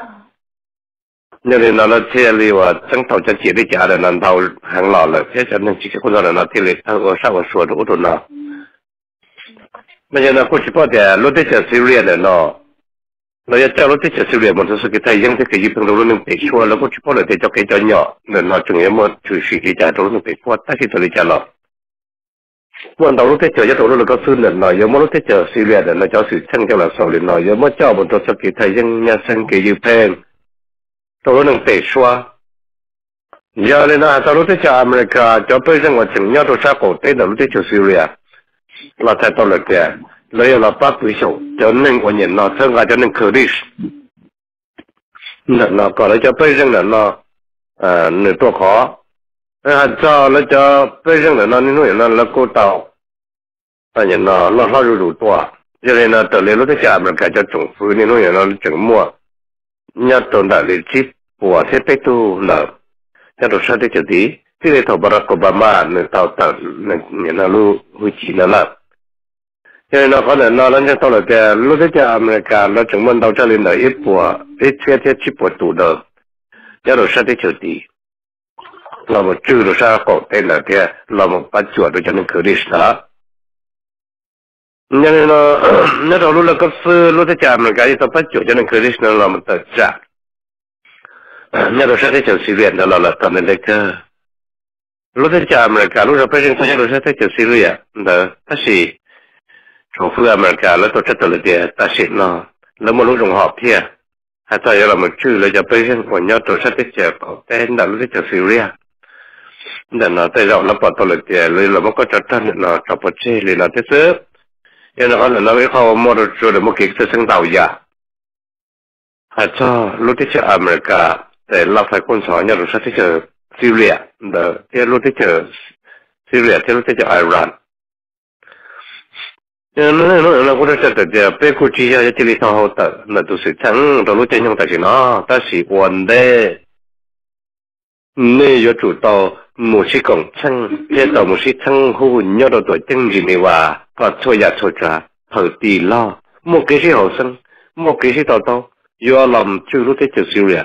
nhớ là nó thế là và chân tàu chân chỉ để trả là nó tàu hàng lọ là thế cho nên chỉ cái con đó là nó thế là ở sau ở suốt ở đó nó bây giờ nó có chỉ bảo để lúc chờ Syria là nóเราจะเจ้ารถที่จะสิเรียมันจะสกิทายยังที่เคยยิบตรงนู้นไปชัวแล้วก็ชิพอเลยที่จะเกิดจะหยาเนี่ยเราจึงยังมันถือสิ่งที่จะตรงนู้นไปฟัดแต่ที่ตัวนี้จะหลอกวันเรารถที่จะตรงนู้นเราก็ซื้อเนี่ยเรายังมันรถที่จะสิเรียเนี่ยเราจะซื้อช่างจะหลักสองเลยเรายังมันเจ้ามันจะสกิทายยังเนี่ยสังเกตยิบแพงตรงนู้นไปชัวยาเลยนะตอนรถที่จะอเมริกาจะไปยังว่าจึงเนี่ยตัวชาโกเต้นรถที่จะสิเรียเราใช้ตัวเล็กเนี่ยเลยเราปั๊บไปส่งจนหนึ่งวันเย็นเราเท่ากับจนหนึ่งคืนดิสนั่นเราก็เลยจะไปเรื่องนั้นเราหนึ่งตัวขอถ้าจะเราจะไปเรื่องนั้นนี่นู่นนั่นแล้วก็ต่ออันนี้เรารู้ตัวจะเลยนะแต่เลยเราจะมันก็จะจงฟื้นนี่นู่นเราจึงมั่วเนี่ยตอนนั้นเลยชิปปวดเทปตู้เราจะรู้สึกได้จุดที่ที่เลยถบารักโอบามาเนี่ยต่อเนี่ยเรารู้วิธีนั่นแหละcho nên nó có thể nó lên cho là cái lúc đấy cho America nó chúng mình đầu cho lên là ít bộ ít thiết chỉ bộ tủ được cho rồi sao để xử lý là một chữ rồi sao có tên là cái là một bắt chuột rồi cho nên cứ đi đó nên nó đầu lúc là cấp sư lúc đấy cho America thì bắt chuột cho nên cứ đi nó là một tờ trả nên rồi sao để xử lý nó là tầm này cái lúc đấy cho America lúc rồi bây giờ rồi sao để xử lý đó cái gì trong phương America là tổ chức là để ta xin nó là một lúc trong họp kia hay là một chữ là cho bây giờ còn nhau tổ chức để chờ có tên là lúc để chờ Syria để nó tay rộng nó bỏ tao lại tiền lấy là nó có cho thân nó cho bỏ chơi lấy nó thế sớm nên nó là nó cái kho mua được rồi để mua cái sinh tàu giả hay cho lúcที่จะอเมริกาแต่เราphảiคนสอนเนี่ยเราใช้ที่จะซีเรียเดี๋ยวที่รู้ที่จะซีเรียที่รู้ที่จะอิหร่านเราก็จะแต่เดี๋ยวไปคุยที่จะที่เราเขาแต่นั่นตัวสิ่งเรารู้ใจยังแต่สินะแต่สิวันเดนี่ยจุดต่อมูสิกงช่างเจ้าต่อมูสิช่างหูยอดตัวจังจีนี่ว่าก็ช่วยยาช่วยจ้าเปิดตีล้อมูกี่สิหัวซึ่งมูกี่สิต่อยูอาลมชื่อรู้ที่จะซีเรีย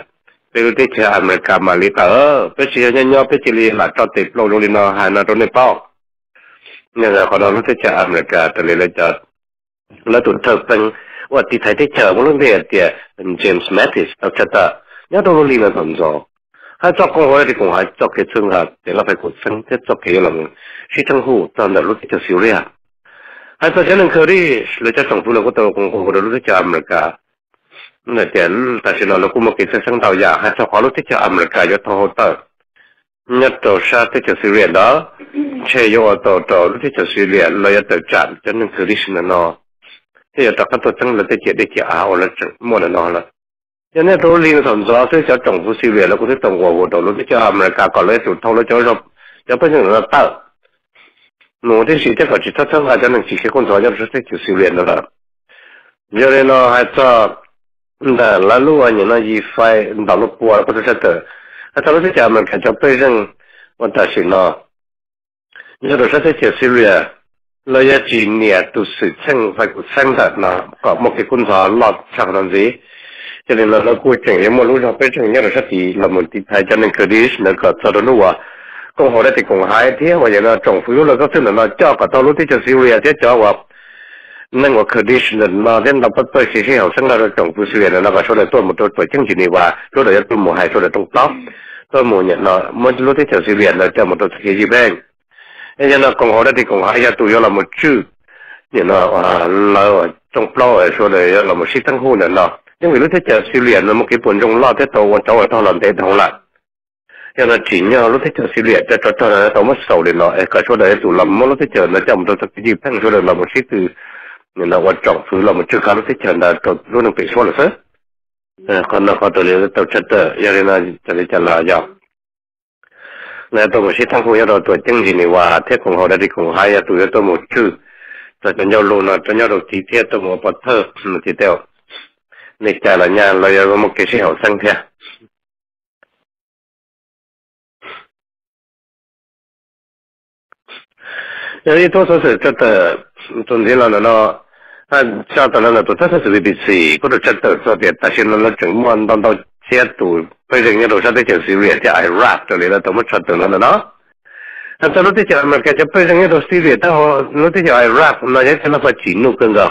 ไปรู้ที่จะอเมริกามาลิตาไปเชียร์ย่อไปจิลีหลักจอดติดลงลินอหานาโดนในเป้าเนี่ยเราคนเรารู้ที่จะอเมริกาแต่เลยจะแล้วตุนเธอเป็นว่าที่ไทยที่เจอมันเรื่องเดียดเป็นเจมส์แมทธิสเอาชัดต่เนี่ยโดนลินอสมโจให้จอกกงหัวที่กงหายจอกเกซึ่งครับเดี๋ยวเราไปกดซึ่งจะจอกเกยลงชิทั้งหูตอนนั้นรู้ที่จะซีเรียให้ตัวฉันนึงเคยได้หรือจะส่งผู้เราก็ตัวกงหัวรู้ที่จะอเมริกาเนี่ยแต่แต่ฉันเราคุมกิจสังเตาอยากให้เจ้าของรู้ที่จะอเมริกาจะโทรต่อเนี่ยตัวชาติที่จะซีเรียđóเชื่อว่าตัวรู้ที่จะซีเรียเราจะจัดจนนึงคือดิฉันเนาะที่จะตัดตัวตั้งเราจะเจได้จะเอาแล้วจะมั่วเนาะละอย่างนี้ตัวลิงสอนซ้อที่จะจงผู้ซีเรียแล้วก็ที่ตรงหัวตัวรู้ที่จะอเมริกาก่อนเลยจุดเท่าแล้วจะเป็นอย่างนั้นต่อหนูที่สิจะก็จะทั้งอาจจะนึงสิแค่คนสอนจะรู้ที่จะซีเรียนั่นแหละอย่างนี้เนาะให้เจ้าแต่ละลูกอันนี้นะยีไฟดาวลูกปัวก็จะเจอถ้าเราที่จะมันแค่จะไปเรื่องวันตัดสินเนาะนี่เราจะเจอซีเรียเราจะจีนเนี่ยตัวสื่อเช่นไฟกุศลแต่เนาะก็มองที่คุณสอนหลอดฉากนั้นสิจะเรียนเราคุยถึงยังไม่รู้เราไปถึงเนี่ยเราจะตีเราเหมือนที่ไทยจะนึกคือดิสแล้วก็จะรู้ว่ากงหัวได้ติดกงหายเที่ยวว่าอย่างนั้นจงฟื้นเราก็ซึ่งเราเจ้าก็ต้องรู้ที่จะซีเรียที่เจ้าว่านั่นว่าคือดิฉันมาเล่นเราเปิดสิ่งของซึ่งเราจงผู้เสียแล้วก็ช่วยตัวมุดตัวจังจีนีว่าช่วยตัวหมู่ให้ช่วยตรงต๊อกตัวหมู่เนี่ยเนาะมันรู้ที่จะเสียแล้วจะมุดตัวที่จีแบงไอ้ยันเราคงหาได้ที่คงหายตัวเราหมดชื่อเนี่ยเนาะเราจงปล่อยช่วยเราหมดชิดทั้งคู่เนี่ยเนาะยังไม่รู้ที่จะเสียแล้วมันกี่ปนจงรอดที่ตัววันเจ้าตัวหลังเตะทองละยังเราจีนเนี่ยรู้ที่จะเสียจะตัวนั้นตัวมันเศร้าเลยเนาะไอ้ก็ช่วยตัวเราไม่รู้ที่จะเราจะมุดตัวที่จีแบงช่วยเราหมดชิดคือเนี่ยเราว่าจองฟื้นเรามาช่วยการที่เชิญได้ตัวรุ่นหนึ่งปีชั่วเลยสิคนนั้นเขาตัวเลี้ยงตัวชัดเตอร์ยังไงนะจะได้จะลายาวเนี่ยตัวมันชิดทั้งคู่ยังเราตัวจริงจริงนี่ว่าเท่ของเขาได้ที่ของหายตัวตัวมันชื่อแต่จนยาวลงนะจนยาวเราทีเทียตัวมันปัดเพิ่มทีเดียวในใจละเนี่ยเรายังมันเกี่ยวกับเขาสังเทียอย่างนี้ตัวสุดจะแต่จนที่เราเนาะถ้าชาวตอนนั้นตัวถ้า是 BBC ก็จะจัดตัวเดียแต่ฉันเราจึงมันตอนเชียร์ตัวไปเรื่องนี้เราจะได้เจอซีเรียที่อิรักตัวนี้เราต้องมาจัดตัวนั้นเนาะถ้าเราที่จะอเมริกาจะไปเรื่องนี้ตัวซีเรียถ้าเราที่จะอิรักเราจะเราไปจีนนู่นกันก็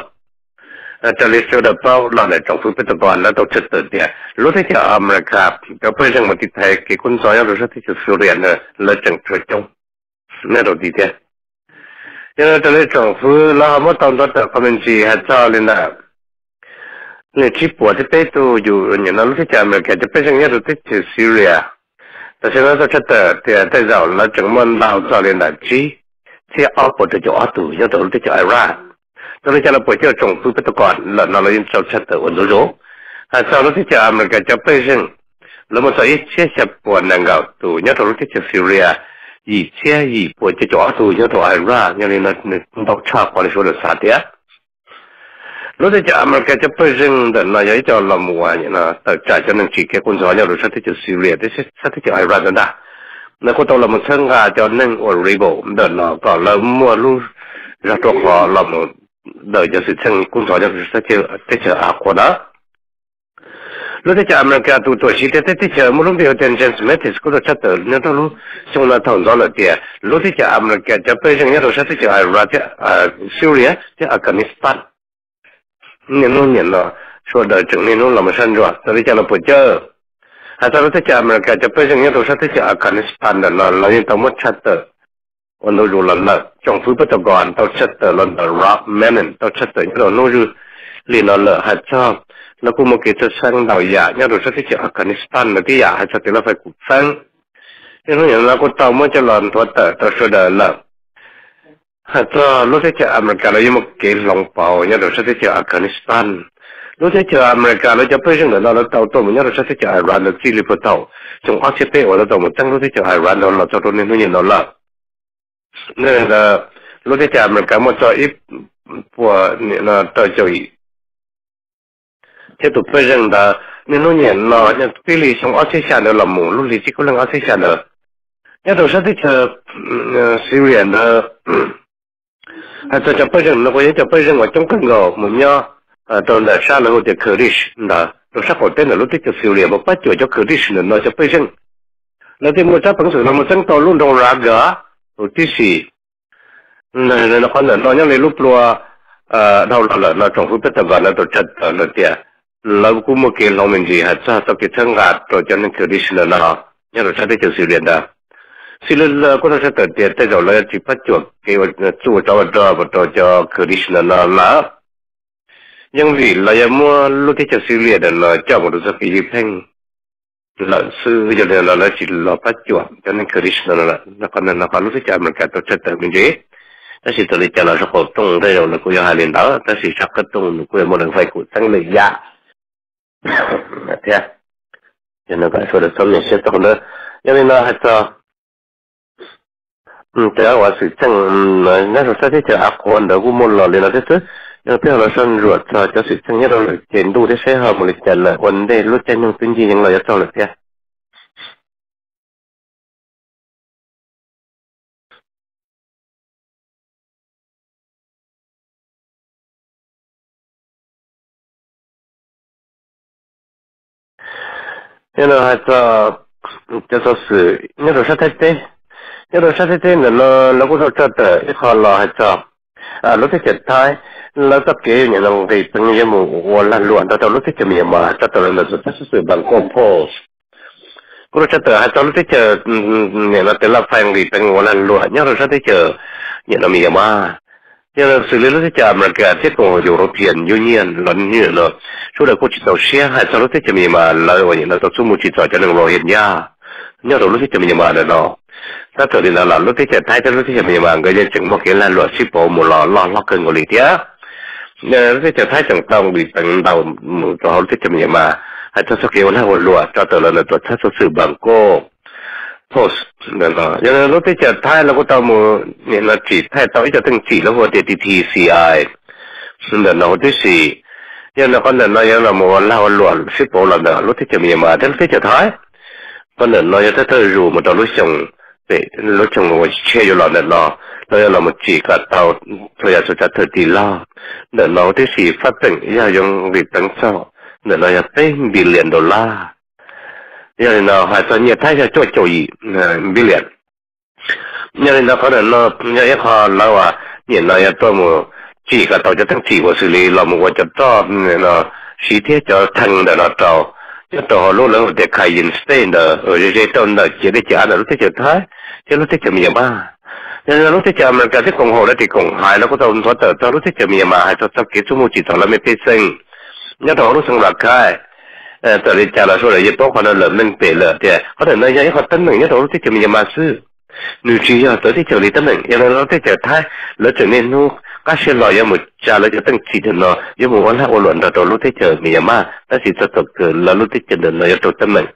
จะเรียกตัวเดียวเราเนี่ยจงฝึกไปตัวก่อนแล้วต้องจัดตัวเดียวเราที่จะอเมริกาจะไปเรื่องมันที่ไทยกี่คนสอนเราจะที่จะซีเรียเนี่ยเราจึงช่วยจงเนี่ยเราดีเดียวยังแต่เลยจงฟื้นแล้วเมื่อตอนตัวคอมเมนต์ให้เจ้าเลยนะเนี่ยที่ปวดที่ไปตัวอยู่อย่างนั้นรู้ที่จะอเมริกาจะไปอย่างนี้รู้ที่จะซีเรียแต่ฉันว่าจะแต่แต่เราแล้วจังมันเราเจ้าเลยนะที่เอาปวดจะจ่อตัวยังตัวรู้ที่จะอิรักตอนนี้เราปวดจะจงฟื้นไปตัวก่อนแล้วเรายังจะชัดตัววันรู้ให้เจ้ารู้ที่จะอเมริกาจะไปอย่างแล้วมันจะยิ่งเชื่อชัดปวดนั่งเอาตัวยังตัวรู้ที่จะซีเรีย以前以我这角度要到爱软，因为那到茶馆里说的啥的，如果在阿美国这本身的那也叫老母啊，那到家就能去给工作，要是啥的就系列，这些啥的叫爱软的呐，那个到老母村啊叫能我 rival 的那个老母路，然后好老母的就是村工作就是这叫阿国的。รู้ที่จะอเมริกาตัวชีเตที่จะมุ่งไปเอาเทนเจนส์เมทิสก็จะชัดเลยเนี่ยต้องรู้ช่วงนั้นทางตอนนั้นเดียรู้ที่จะอเมริกาจะไปอย่างนี้เราชัดที่จะอิรักซีเรียที่อัฟกานิสถานเนี่ยนู่นเนี่ยเนาะช่วงเดือนจังเนี่ยนู่นเราไม่ชันจ้ะตอนที่จะเราไปเจอถ้ารู้ที่จะอเมริกาจะไปอย่างนี้เราชัดที่จะอัฟกานิสถานเนาะเรายังต้องมั่นชัดเลยวันนู้นรู้แล้วนะจงฟื้นไปตะกอนต้องชัดเลยเราต้องรับแม่นต้องชัดเลยเราโน้รู้ลีนเราหัดชอบแล้วกูมาเกิดจะสร้างดาวยาเนี่ยเราจะที่จะอัฟกานิสถานนะที่อยากให้จะเป็นเราไปกุศล nên nó nhận là con tàu mới cho lần thoát tàu số đời là cho lúc thế chờ America là một cái lòng bảo nhớ rồi sẽ thế chờ Afghanistan lúc thế chờ America là cho bây giờ là tàu tôi nhớ rồi sẽ thế chờ Iran là chỉ là tàu trong ACP ở đó tàu một tăng lúc thế chờ Iran là cho tôi nên nó nhận là nên là lúc thế chờ America một cho ít của là tàu chơi thế tụi bây giờ là nên nó nhận là nhận cái lý trong ASEAN là mù lúc lý chỉ có lần ASEAN là nhớ rồi sẽ thế chờ Syria là cho bây giờ nó có những cho bây giờ ở trong căn gò một nhau tôi là sao là một cái Kurdish là tôi sắp có tên là lúc tích cực Syria một bắt chuột cho Kurdish là nó cho bây giờ là thì một trăm phần sự là một trăm tàu luôn đồng ra gỡ một tí gì là nó còn là nó nhớ lấy lúc lúa đâu là trong phút tất cả là tôi chặt là tiệt là cũng một cái lòng mình gì hết sao cái thân gạt rồi cho nên Kurdish là nó nhớ rồi sao tích cực Syria đó xin lỗi cô ta sẽ tự tiện tới rồi là chỉ bắt chuột cái chủ cho Kurdish là nó nhưng vì là mua lúc cái Syria là nó cho một số cái phanh là sự giờ là chỉ là bắt chuột cho nên Kurdish là nó còn lúc cái mình cả tổ chức tự mình gì ta chỉ tự lý cho là số cổ tung đây rồi là cô yêu hai liền đó ta chỉ sắp cái tung cô một lần phải cụ tăng lợi giá thế cho nên cái số đó xong mình sẽ tổng đó cho nên là hay sao thế là sự chẳng nói rồi sao thế chờ ác quan đó cũng muốn lo lên là thế chứ nhưng bây giờ là sân ruột cho sự chẳng nhất là tiền đủ để sẽ hợp một lịch là vấn đề lúc trên những tin gì những lời cho là thế nhưng mà hay cho sự nhất là sao thế nhưng mà sao thế là nó cũng cho tới cái khó lo hay sao lúc thế chợt thái là tất cả những lòng thì từng như một lần luôn đó lúc thế chợt mình mà cho tới là rất sự bằng compose cũng cho tới hay cho lúc thế chợt những là từ là phải người từng một lần luôn nhưng mà sao thế chợt những là mình mà nhưng mà xử lý lúc thế chợt mà cái thiết của European Union lần như là số là có chỉ tàu xe hay cho lúc thế chợt mình mà là những là tàu số một chỉ tàu cho nên rồi hiện nha nhưng mà lúc thế chợt mình mà là nó ta tự định là lúc thế chợt thái cho lúc thế chợt mình mà người dân chừng một cái là luật ship bộ một lo cân của lý tiếc lúc thế chợt thái chẳng tông bị tầng đầu cho lúc thế chợt mình mà hay cho số kiểu là một luật cho tự là luật thái số sự bằng cô post là nó nhưng lúc thế chợt thái là có tao một nên là chỉ thái tao ít cho từng chỉ là một TTCI là nó thế gì nhưng mà con là nó là một luật ship bộ là lúc thế chợt mình mà lúc thế chợt thái con là nó sẽ tới rủ một tàu lúc chồng để lúc chồng một chơi vô lò nó là một chỉ cả tàu thời gian số chặt thời tỷ lo để nó tới chỉ phát triển ra dùng việc tăng sau để nó sẽ tới $1 billion giờ nó hay cho nhiều thay cho chỗ gì billion giờ nó có là nó giờ họ lâu à nhìn nó tôi một chỉ cả tàu cho thằng chỉ của xử lý là một cái cho nó xí thiết cho thằng để nó tàu cho tàu lúc lớn để khai in stain đó rồi dây tôn đó chỉ để trả là lúc thế thái chứ lúc thế chậm nhiều mà nên lúc thế chậm mà cái công hồ đó thì công hai nó có tàu thoát tờ lúc thế chậm nhiều mà hai tàu sắp kết số một chỉ tàu là mấy pê sinh nhớ tàu lúc sinh lạc khai tờ đi trả là số là dây tốt hoặc là lợn mình bể lợn thì có thể nói những họ tấn mình nhớ tàu lúc thế chậm nhiều mà sư nếu chỉ là tới thế chậm đi tấn mình cho nên lúc thế chậm thái lỡ trở nên nó các xe lòi như một trả lời cho từng chỉ được nó như một con hạt luận đó lúc thế chờ mình mà ta chỉ cho tập là lúc thế chờ được nó cho tâm mình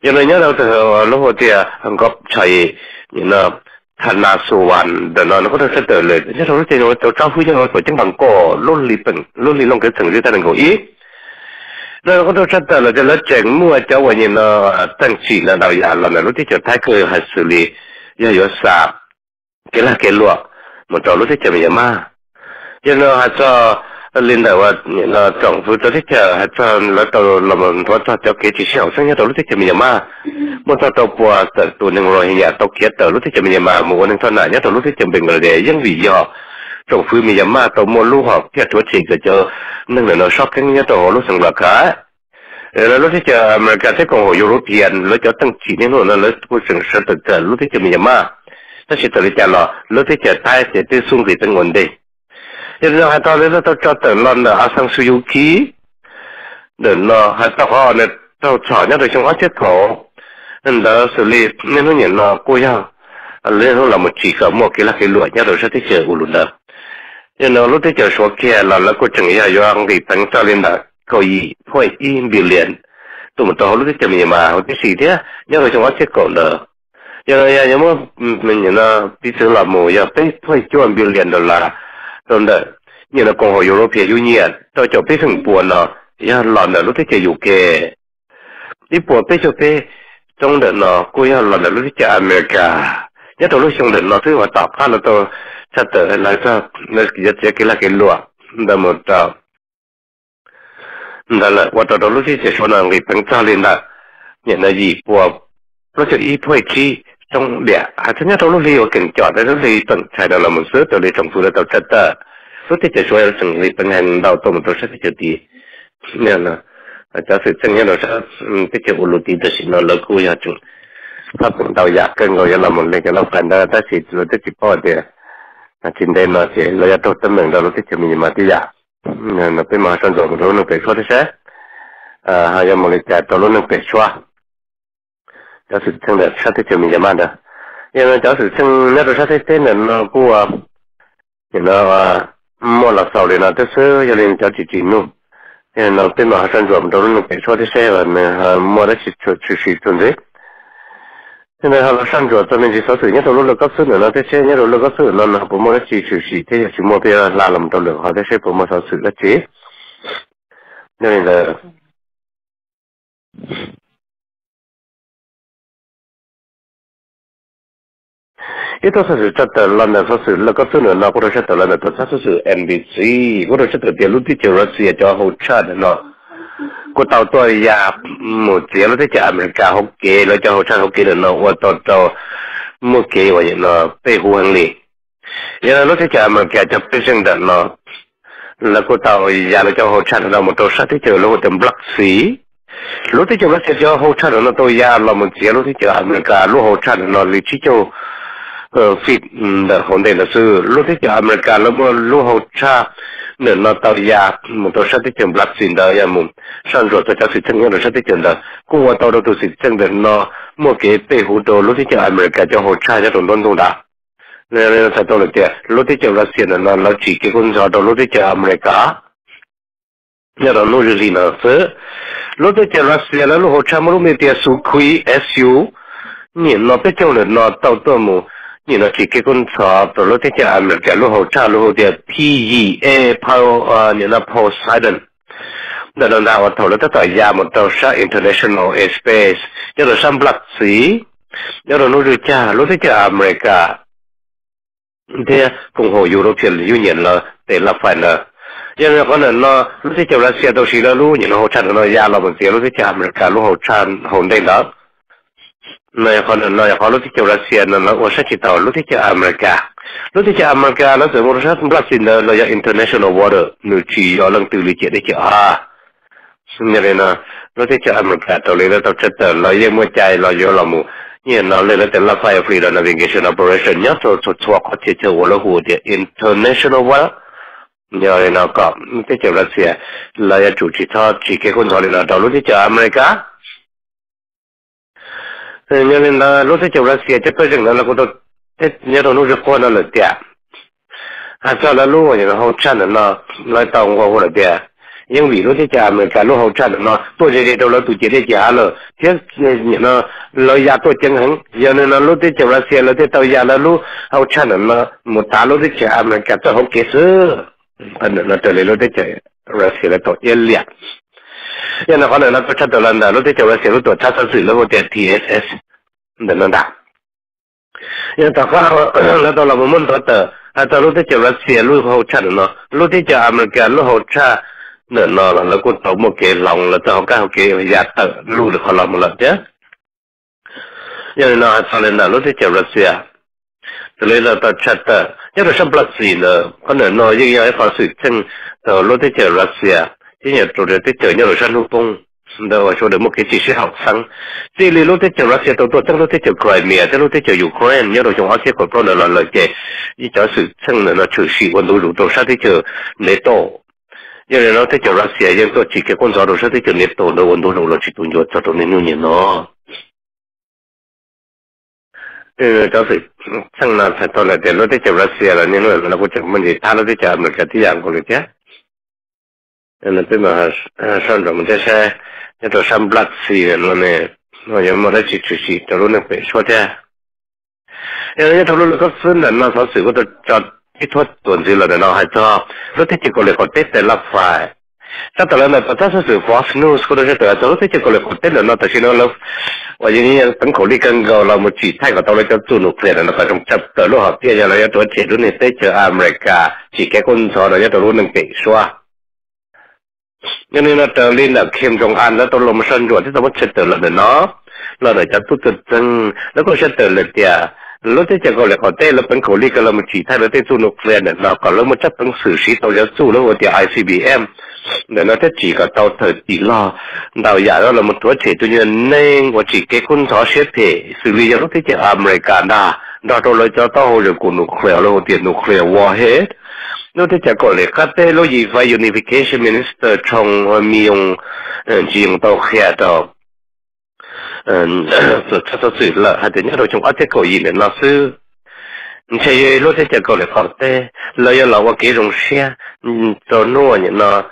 cho nên nhớ đâu từ lúc hồi kia góp chạy như là thành là số hoàn để nó có thể sẽ tớiเลยnhớ đâu lúc thế nó trao phu cho nó của chính bằng cổ lúc lì long cái thằng dưới ta đừng có ý nó có thể sẽ tới là cho nó chèn mua cho vậy như nó từng chỉ là đạo giả là lúc thế chờ thái cơ hay xử lý giờ có sao cái là cái luật một trò lúc thế chờ mình mà cho nên hay cho lên đầu là trọng phụ cho thế chờ hay cho là tàu là một thoát cho cái chỉ sản sinh tàu lúc thế chờ mình mà một tàu qua tàuนึ่งrồi nhà tàu kia tàu lúc thế chờ mình mà mộtนึ่งthoát này nhớ tàu lúc thế chờ mình rồi để những vì do trọng phụ mình mà tàu mua lưu học kia chúa chỉ cho nên là nó sót cái nhớ tàu lúc sinh là khá rồi lúc thế chờ mà cả thế còn hồi European lúc cho tăng chỉ nên nó lúc của sinh sản tự lúc thế chờ mình mà ta sẽ tự trả lời lúc thế chờ thái sẽ tới xuống thì tăng nguồn đi cho nên hai tao lấy tao cho tờ lon là sang Suzuki để nó hai tao họ này tao chọn nhá rồi trong áo chết khổ nên đó xử lý nên nó nhận nó cô nhau lên nó là một chỉ có một cái là cái lụa nhá rồi sẽ tới chờ u lụt đó nên nó lúc tới chờ số kia là cô chẳng nghĩ là do người tăng cho lên là coi gì phải in biểu liền tụi mình tôi lúc tới chờ mình mà cái gì thế nhá rồi chúng nó chết còn nữa giờ nhưng mà mình nhận là đi xử làm một giờ tới phải chọn biểu liền đó là rồi đó như là cộng hòa European Union tôi cho biết thằng buồn nó giờ làm là lúc tới chờ dù kề đi buồn tới cho tới trong đợt nó cô yêu là lúc tới chờ America nhất là lúc trong đợt nó thứ mà tạo ra là tôi chắc tới lại cho nó cái là cái lúa đó một đó là qua đó lúc tới số nào người tăng cho lên là nhận là gì buồn nó sẽ ít thôi chi trong địa thứ nhất lúc đi ở cảnh chọn đấy lúc đi tận chạy đó là một số từ đi trong phố là tàu chất đó lúc tới số là từng người tăng hành đầu tôm tôi sẽ chờ đi nên là cho sự chân nhớ là cái chuyện ulu ti đó nó lớn cúi ra chungถ้าผมเราอยากเกินเราจะละมันเลยก็เรากันได้ถ้าสิเราจะจิพอเดียจินเดนเราเสียเราจะตัวตำแหน่งเราที่จะมีมาที่อยากเราเป็นมาสันโดษเราหนึ่งเป็นชัวร์ที่ใช่หายามันเลยแต่ตัวเราหนึ่งเป็นชัวร์จะสุดทั้งเด็กชาติจะมีมาเด้อยังจะสุดทั้งเนี่ยเราชาติเต้นเรากูว่าอย่างเรามั่วหลักสาวเลยนะแต่เสือยังเรียนจะจีนู่นยังเราเป็นมาสันโดษเราหนึ่งเป็นชัวร์ที่ใช่ว่าเนี่ยมั่วได้ชิดจนเลย现在他们上桌专门去烧水，你头路那个水呢？这些你头那个水呢？那不么的去这些去莫别拉那么多人，好这些不么烧水的接，那个。一到是这的那那说是那个水呢，那或者是的那都它是 NBC， 或者是的别路的就说是也叫好吃的喏。cô tàu tôi ya một tiếng nó tới chợ America học kế nó cho học sang học kế được nó và tàu một kế vậy nó被胡hành lý giờ nó tới chợ America cho bây giờ đó nó là cô tàu ya nó cho học sang nó một tàu sát tới chợ nó một tấm Black Sea lúc tới chợ Black Sea cho học sang nó tôi ya là một tiếng lúc tới chợ America lúc học sang nó lý trí cho fit là hồn đây là sự lúc tới chợ America lúc học sang nên nó tàu ya một tàu sát tới chợ Black Sea đó ya một sang rồi tôi cho sự chân nhớ rồi sát tới chợ đó cô qua tàu đó tôi sự chân được nó một cái bể hồ đồ lúc tới chợ America cho hồ cha cho đồng đông đã nên sai tàu được chưa lúc tới chợ Russia nó chỉ cái con gió đó lúc tới chợ America nhớ đó nó gì nữa sớ lúc tới chợ Russia là lúc hồ cha mà lúc này tiền su quý su nhìn nó tới chợ nó tàu tàu một nhìn nó chỉ cái con gió đó lúc tới chợ America lúc hồ cha lúc hồ tiền PEA Power nhìn nó Poseidon đó là nào thầu là tất cả nhà một tàu sát international airspace nhớ là sang Black Sea nhớ là nó được cha lúc tới chợ America thì cùng hội European Union là để là phải là nhưng mà con nó lúc tới chợ Russia đâu xí là lúc nhìn nó hỗ trợ nó nhà là một tiếng lúc tới chợ America lúc hỗ trợ hồn đây đó này con nó có lúc tới chợ Russia nó ở sát chỉ tàu lúc tới chợ America lúc tới chợ America nó sẽ một sát Black Sea là international water người chỉ ở lần từ lý解để chợ như thế nào lúc tới chợ America tàu lấy tàu chất là yên mua chai là do là một như nó lấy tên là Fire Freedom Navigation Operation nhớ rồi có thể chờ là hồ địa international water nhờ thế nào có tới chợ Russia là chủ chỉ cho chỉ cái con số là tàu lúc tới chợ America như thế là lúc tới chợ Russia chắc bây giờ là có được nhớ rồi nó rất quan là tiền sau là lúc mà nó hỗ trợ nó lại tàu qua là tiền nhưng vì lúc tới chợ America lúc hỗ trợ nó tôi chỉ đâu là tôi chỉ để trả rồi thế nó lời giá tôi chẳng hạn giờ nên là lúc tới chợ Russia là tới tàu giá là lúc hỗ trợ nó một tháng lúc tới chợ America tôi không kể sứ anh nó trở lại lúc tới chợ Russia là tôi yên liệt giờ nó có nó tôi chắc tôi lần đó lúc tới chợ Russia lúc tôi chắc thật sự là một tiền TSS để nó đạt giờ tôi có là tôi là một môn tôi lúc tới chợ Russia lúc hỗ trợ nó lúc tới chợ America lúc hỗ trợ nó là con tàu một cái lòng là tàu cái giá tự lưu được họ làm một lần chứ nhưng nó sau này là lúc tới chợ Russia cho nên là tàu chặt nhưng mà sắp Black Sea nữa có nữa nó như vậy có sự chân tàu lúc tới chợ Russia chứ nhờ tàu tới chợ như là săn hút bông đâu cho được một cái chỉ số học sinh chỉ là lúc tới chợ Russia tàu lúc tới chợ Crimea lúc tới chợ Ukraine nhớ rồi trong Asia của pro là lợi thế như cho sự chân là nó trừ sĩ quân đội tàu sát tới chợ NATO nhưng nó tới chợ Russia nhưng tôi chỉ cái con gió đồ sẽ tới chợ NATO đâu quân đội là chỉ tuân cho tôi nên nhiều nó cháu phải sang nào phải tôi là để nó tới chợ Russia là nên là có chợ mình thì tha nó tới chợ mình cái tí dạng của nó chứ nên là bây giờ sang rồi mình sẽ nhất là sang Black Sea nó này nó giống mà nó chỉ cho nó phải số thế nên là thằng nó có phân là nó thực sự có cho kỹ thuật tuần gì là nó hay cho nó thích chỉ có là có tết để lắp phải chắc là nó ta sẽ sử Fox News có được cái đó thích chỉ có là có tết là nó tại sao nó lắp và những tấn khẩu đi cần gọi là một chỉ thay của tao lấy cho tụi nụ cười là nó phải trong chập tới lúc học kia là tôi chỉ lúc này tới chờ America chỉ cái con số là tôi luôn đừng kể xóa cho nên là trở lên là Kim Jong Un đó tôi làm sân rồi thì tôi muốn chết tới là nó là để cho tôi tự tin nó có sẽ tới là tiệt lúc thế chỉ gọi là có tên là tấn khẩu đi cái là một chỉ thay là tới tụi nụ cười là nó còn là một chấp tấn xử sĩ tôi giáo sư là một tiệt ICBM để nó thế chỉ có tàu thời chỉ lo đào giả đó là một tuổi trẻ tuy nhiên nên của chỉ cái con chó xếp thể xử lý cho nó thế chỉ America đó tôi lấy cho tao rồi của nuclear là một tiền nuclear warhead nó thế chỉ có lẽ các tên lo gì phải unification minister trong miệng chỉ dùng tàu khé đó rồi cho sự là hay thế nhớ rồi trong article gì này nó sư thì lúc thế chỉ có lẽ có tên lấy là một cái dòng xe cho nó như nó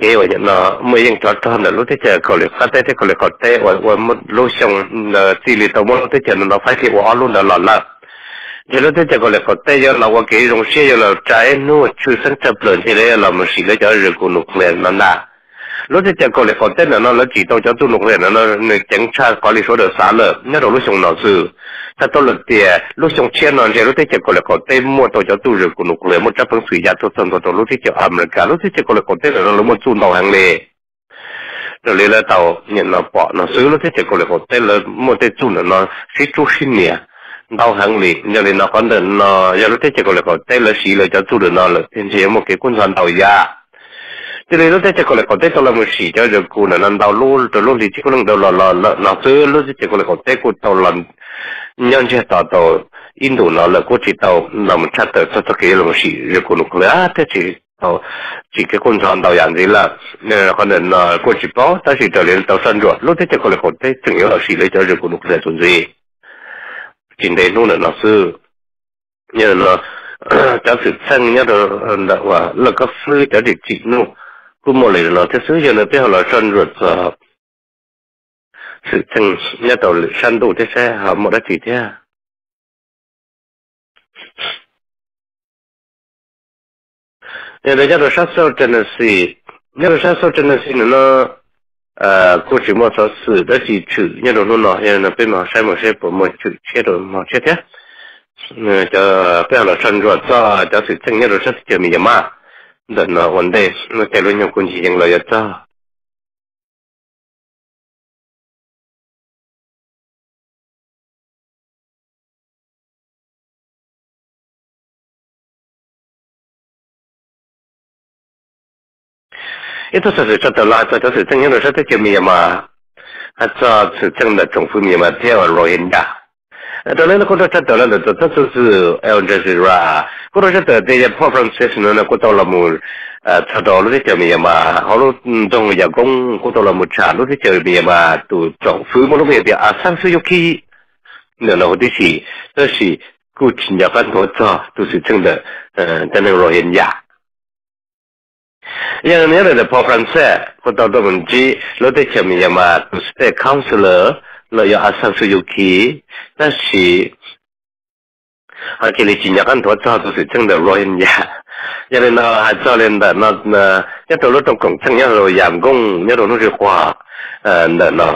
cái vậy nó mớiยังcho thằng là lúc thế chờ còn lại phát thế còn lại còn thế và một lúc xong là chỉ là tao muốn lúc thế chờ nó phải thì vào luôn là giờ lúc thế chờ còn lại còn thế giờ là cái dòng xe giờ là trái nó chưa sinh chấp lần thì đấy là một sự lấy cho rồi của nụ lên nó nè lúc thế chờ còn lại còn thế là nó chỉ tao cho tôi nụ lên nó chẳng cha có lý số được xả lợ nhớ đầu lúc xong nó dưถ้าตัวเตี้ยลูกชงเชียนนอนเจลูกที่จะกดเลยกดเต้มั่วตัวจะตู้เรือกุนุกเลยมันจะเป็นสุริยะตัวตนตัวลูกที่จะอเมริกาลูกที่จะกดเลยกดเต้เราเรามันจูนดาวแห่งเลยเราเลยแล้วตัวเนี่ยเราปะเราซื้อลูกที่จะกดเลยกดเต้เรามันจะจูนเราสิจูสิเนี่ยดาวแห่งเลยเนี่ยเลยเราคนเดินเราอย่างลูกที่จะกดเลยกดเต้เราสีเลยจะจูนเราเลยเป็นเสียมันเกี่ยวกับคนดาวยาทีนี้ลูกที่จะกดเลยกดเต้ตัวเรามันสีจะจะกูนั่นดาวลูกตัวลูกที่กูนั่งดาวเราซื้อลูกที่จะกดเลยกดเต้กูตัวเราnhân chế tạo tàu Indo nó là quốc chỉ tàu làm chắc tàu cho cái là một sự việc của nó là thế chỉ cái con tròn tàu dạng gì là nên là con nên quốc chỉ có ta chỉ trở lên tàu sân rồi lúc thế chỉ có là còn thế chủ yếu là sự lấy cho việc của nó là chuyện gì chính đây nó là nó sư như là cho sự sang nhá rồi là các sư cho địa chỉ nó cũng một lần là thế sư giờ nó biết là sân rồi sự thành nhà tàu săn đủ thế xe họ một đã chỉ thế nhà đây nhà tàu sát sâu Tennessee nhà tàu sát sâu Tennessee nó cô chỉ một số sự đó chỉ chữ nhà tàu nó nhà nó bên mà sai một xe của một chữ xe rồi một xe thế cho bây giờ săn rồi cho sự thành nhà tàu sát chờ mình mà đợt nó vấn đề nó chạy luôn nhau cũng chỉ dừng lại cho ít thôi sự cho tàu lại cho sự chân nhân rồi sẽ tới chiều miền mà hay cho sự chân là trong phương miền mà theo rồi hiện đã đó là nó có rất tàu là nó sự Al Jazeera có rất tàu đây là Pope Francis nó có tàu là một cho đó lúc chiều miền mà họ lúc trong nhà công có tàu là một trà lúc chiều miền mà từ trong phương một lúc miền thì sang Suzuki nữa là cái gì đó là cụ chính nhà văn cho từ sự chân là chân là rồi hiện đãอย่างนี้เลยพอฝรั่งเศสก็ตอนตัวมันจีเราได้เชื่อมีมาตัวสเตทคาวน์ซิลเลอร์เราอยากอาศัยสุยุคีนั่นสิอาจจะเลยจริงอย่างนั้นตัวเจ้าตัวสิจังเดอร์โรฮินยาอย่างนี้เราอาจจะเรียนแบบนั้นเนี่ยตัวเราต้องกงจังเนี่ยเรายามกงเนี่ยเราต้องเรียกว่าเนี่ยเนาะ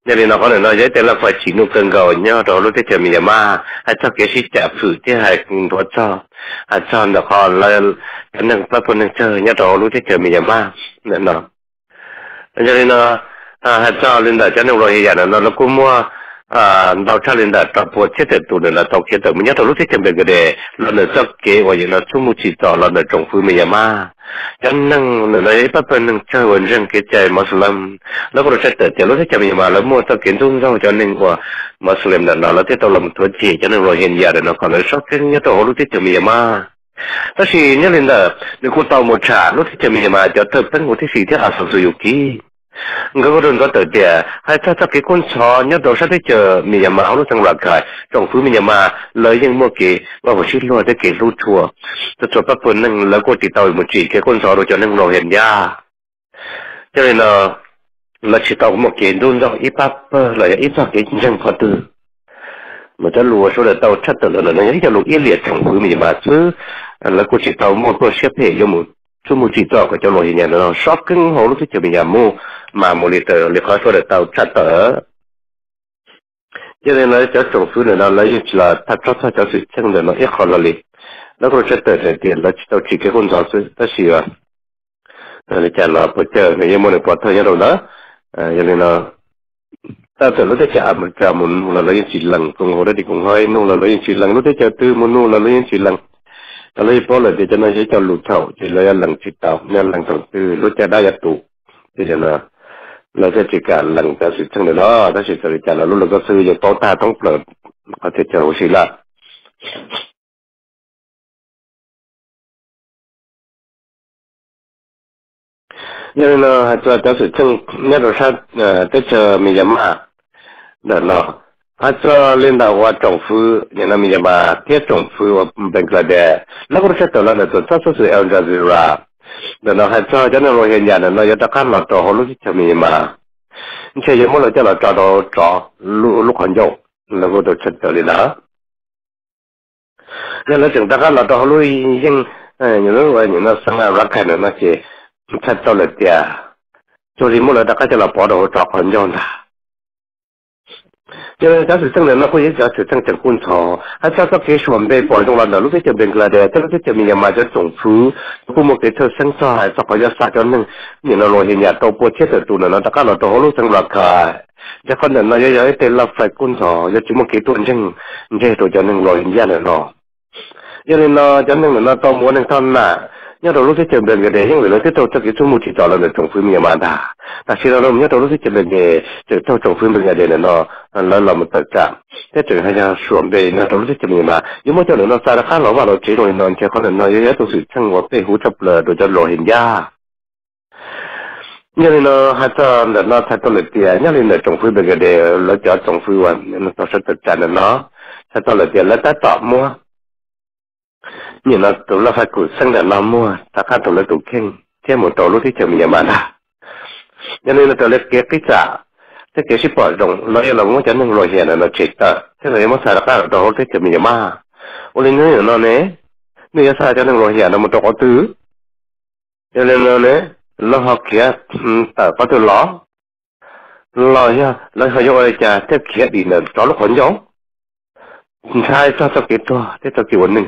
อย่างนี้เราคนเราจะแต่ละฝ่ายจีนุกันก่อนเนี่ยเราได้เชื่อมีมาอาจจะเกี่ยวกับจับสื่อที่ให้ตัวเจ้าอาจารย์เด็กคนเราหนึ่งพระพุทธเจ้าเนี่ยเรารู้ที่เจอมีอย่างมากเนี่ยเนาะอย่างนี้เนาะอาจารย์ลินดาจะนึกเราเห็นอย่างนั้นเราคุ้มว่าเราถ้าลินดาตัดปวดเช็ดตัวเนี่ยเราต้องเช็ดตัวมันเนี่ยเรารู้ที่เจอเป็นกระเดเราเนี่ยสักเกว่าอย่างนั้นชุ่มจิตต่อเราเนี่ยจงฟื้นมีอย่างมากจันนั่งเนี่ยเราพระพุทธหนึ่งเจ้าวันเรื่องเกิดใจมุสลิมแล้วก็เราเช็ดตัวรู้ที่เจอมีอย่างมากแล้วมั่วสักเกณฑ์ทุ่งเจ้าจันนึงว่ามุสลิมเนี่ยเราที่เราลำตัวจีจันนึงเราเห็นอย่างนั้นเราคนเราสักเกณฑ์เนี่ยเรารู้ที่เจอมีอย่างมาก但是你领导，你过到木茶，路ที่จะมีมาจะเติบตั้งหัวที่สี่ที่อาศัยสุยุกี người có đơn có tới địa hay cho cái con chó nhớ đầu sát tới chờ mình mà họ lúc sang lạc khai trong phứ mình mà lấy những mua cái và một chút lo tới cái lúa chùa cho các phần năng lấy qua chỉ tàu một chỉ cái con chó rồi cho năng lo hiện ra cho nên là chỉ tàu một cái đun rồi ít bắp là ít bắp cái chân khó từ mà cho lúa số là tàu chất từ là nó cho lúa ít liệt trong phứ mình mà chứ là qua chỉ tàu một cái xếp hệ cho một chú mua chỉ tàu cái cho lo hiện ra nó sót cứng hồ lúc trước mình mua mà một lít liệt khó số là tàu chất ở cho nên là cho trồng phứ này nó lấy là thật cho sự chân là nó ít khó là liệt nó có chất từ tiền là tàu chỉ cái con chó chứ đó là là chả là bây giờ người mua được bao thời gian rồi đó cho nên là ta từ lúc đấy chả muốn là lấy chỉ lần cùng hồi đó thì cũng hơi nu là lấy chỉ lần lúc đấy chả tư muốn nu là lấy chỉ lần lấy bao là để cho nó sẽ cho lụt thầu chỉ lấy lần chỉ tàu nên lần đầu tư lúc chả đã tụ thì cho nó sẽ chỉ cả lần ta sự chân đó ta sẽ chả là lúc là có sư giờ tao ta thông lợi có thể chờ gì là nhưng mà cho sự chân nhất là sao tới chờ mình làm à đó nó cho lên đầu qua trồng phứ nhưng mà mình mà thiết trồng phứ ở Bangladesh nó có rất là nó cho số sự Al Jazeera đó nó cho nên rồi hiện giờ nóจะ看了之后lúc cho mình mà chơi gì mà nó cho là cho lúc còn dâu nó có được chất tới đó nên là chúng ta看了之后lúc nhưng những nó sang là rất hay nó chỉ chất tới là tiền cho nên mỗi lần ta cái cho là bỏ đồ cho còn dâu là cho nên giả sử真的那会giả sử真正工厂，还假设给准备保证了的，如果这边过来的，这个这边买这种fruit，父母给他生产还是或者啥叫能，你那罗些人都不接得住呢，那大家那都好多生落开，这可能那有一点浪费工厂，有怎么给多人，你这都叫能罗人家的咯，因为呢，真正那到我能看呐。nhớ đầu lúc chơi bên cái đấy nhưng mà nó tiếp tục cho cái số một chỉ trò là trồng phim nhiều mà ta khi đó nhớ đầu lúc chơi bên cái chơi trồng phim bên cái đấy nó là một tất cả thế trường hay là xuồng đây nhớ đầu lúc chơi nhiều mà nhưng mà cho nó sai ra khác nó vào nó chỉ rồi nó chỉ có là nó nhớ đầu sự chân của cái hỗ trợ là đồ cho lộ hình ra nhớ nên nó hay cho nó thay đổi lịch tiền nhớ nên là trồng phim bên cái đấy nó cho trồng phim nó tạo sự tất cả nó thay đổi lịch tiền là ta tạo mua nhưng mà tụi nó phải cụ sinh là nó mua ta khá tụi nó tụi khen thêm một tổ lúc thì chờ mình mà đã cho nên là tụi nó kế cái trả cái ship bỏ rộng nó là muốn cho nên rồi hiện là nó chết ta thế là nó xài ra tổ lúc thì chờ mình mà ô lên nữa nó nè nếu xài cho nên rồi hiện là một tổ có tứ cho nên nó nè nó học kia ta có tụi lo nha nó hơi vô cha tiếp kia đi là đó lúc còn giống sai cho cái to thế cho cái vấn đề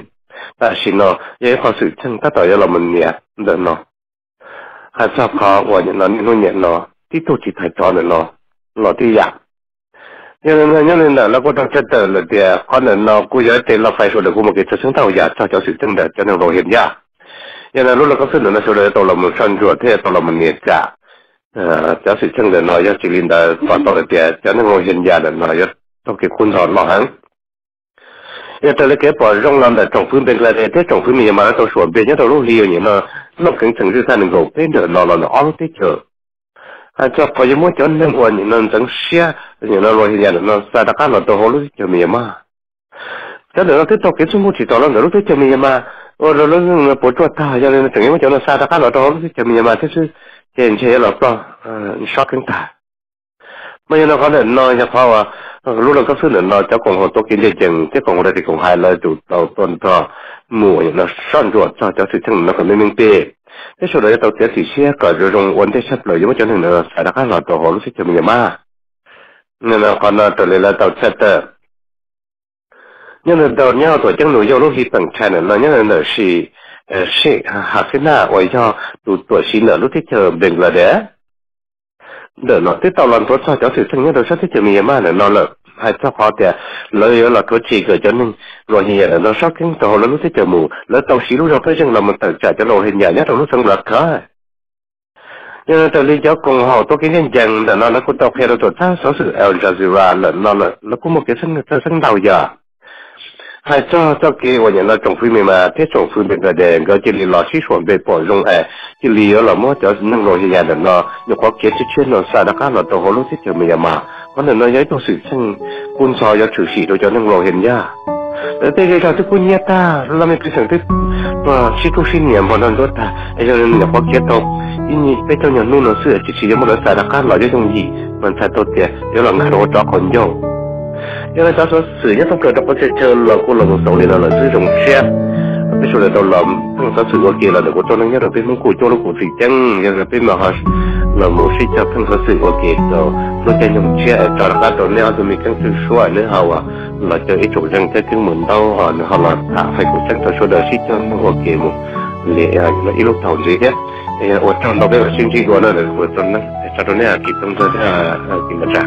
ta xin nó vậy họ sự chân ta tới là mình nhẹ được nó hay sao khó của những nó nhẹ nó tí tôi chỉ thấy cho nó tí giảm nên là nó có trong chất tử là thì có nên nó cũng giới tiền là phải số được của một cái chất xứng tàu giả cho sự chân đẹp cho nên rồi hiện ra nên là lúc là có sự nó số đấy tàu là một sân ruột thế tàu là mình nhẹ cả cho sự chân đẹp nó cho chỉ linh đã phát tàu là thì cho nên rồi hiện ra là nó trong cái khuôn thọ nó hẳn giờ tới cái bỏ rong làm là trồng phun bên này thế trồng phun mình mà nó sửa bên nhất là lúc liều nhỉ nó cứng thành ra thành gỗ bên đó nó ăn thế chờ à cho có những món cho nên quan nhỉ nó chẳng xia nhỉ nó rồi hiện nó sa đặc nó tôi hồi lúc chờ mình mà cho nên nó tiếp tục cái số một chỉ tao nó lúc chờ mình mà rồi nó bỏ chuột ta cho nên chẳng những cho nó sa đặc nó tôi lúc chờ mình mà thế chứ trên chơi là to shocking ta bây giờ nó có thể nói cho họ lúc đó có sự nó cho cùng họ tôi kiến giải chừng thế còn đây thì cũng hai lời chủ tàu tuần cho mùa nó son ruột cho sự chân nó còn minh bề thế sau đó tàu tiếp thì xe cả rồi dùng ổn định sắp lời giống cho nên nó sẽ đã khác là tàu họ lúc sẽ chừng mà nên là còn trở lại là tàu set nhưng là tàu nhau tổ chức nội dung lúc khi tầng chạy nó nhưng là sẽ học thế nào vậy cho tuổi xin là lúc thích chờ bình là đấy để nó tiếp tục làm tốt cho sự sinh nhật đầu sát thích mình mà nó là hay cho họ thì lợi là có chỉ cái cho nên rồi hiện là nó sát cái tàu nó thích chờ mù nó tàu xí lúc rồi phải chăng là một tàu trả cho nó hiện giờ nhất là nó sinh lạc cả nhưng từ lý do cùng họ tôi cái nhân dân là nó có tàu theo tổ chức số sự Al Jazeera là nó có một cái sinh đầu giờ hay cho cáiวันนี้เราจงฟื้นมาที่จงฟื้นเป็นประเด็นก็จะรีรอที่ส่วนไปปล่อยลงจะรีเราเมื่อจะนั่งรออย่างเดิมเราอยู่ขอเกี่ยวกับเชื่อเราสารการเราตัวเราที่จะมีมาเพราะนั้นเราย้ายตัวสื่อซึ่งคุณสอยถือสีโดยจะนั่งรอเห็นยาแต่ที่เราทุกคนเนี่ยตาเราไม่เป็นสิ่งที่ว่าชีทุกสิ่งเนี่ยมันต้องตาไอ้เรื่องเนี่ยขอเกี่ยวกับอีนี่ไปเจ้าอย่างนู้นเราเสือจิตสีมันเราสารการเราจะต้องยีมันถ้าตัวเดียวเดี๋ยวเราหาเราจะคนโย因为他说是一种个的不是就老古老的手里了这种些，比如说到老碰到水果给了，我做那个被蒙古做了古水浆，也是被嘛哈，老某些叫碰到水果给到，我在用些找了个到那样子没跟就说那好啊，那就一种人在跟门道啊，然后了他还古真他说的是叫那个给么，咧啊，那一路投资的，我找到那个经济过来的，我做那找到那样给动作给个啥。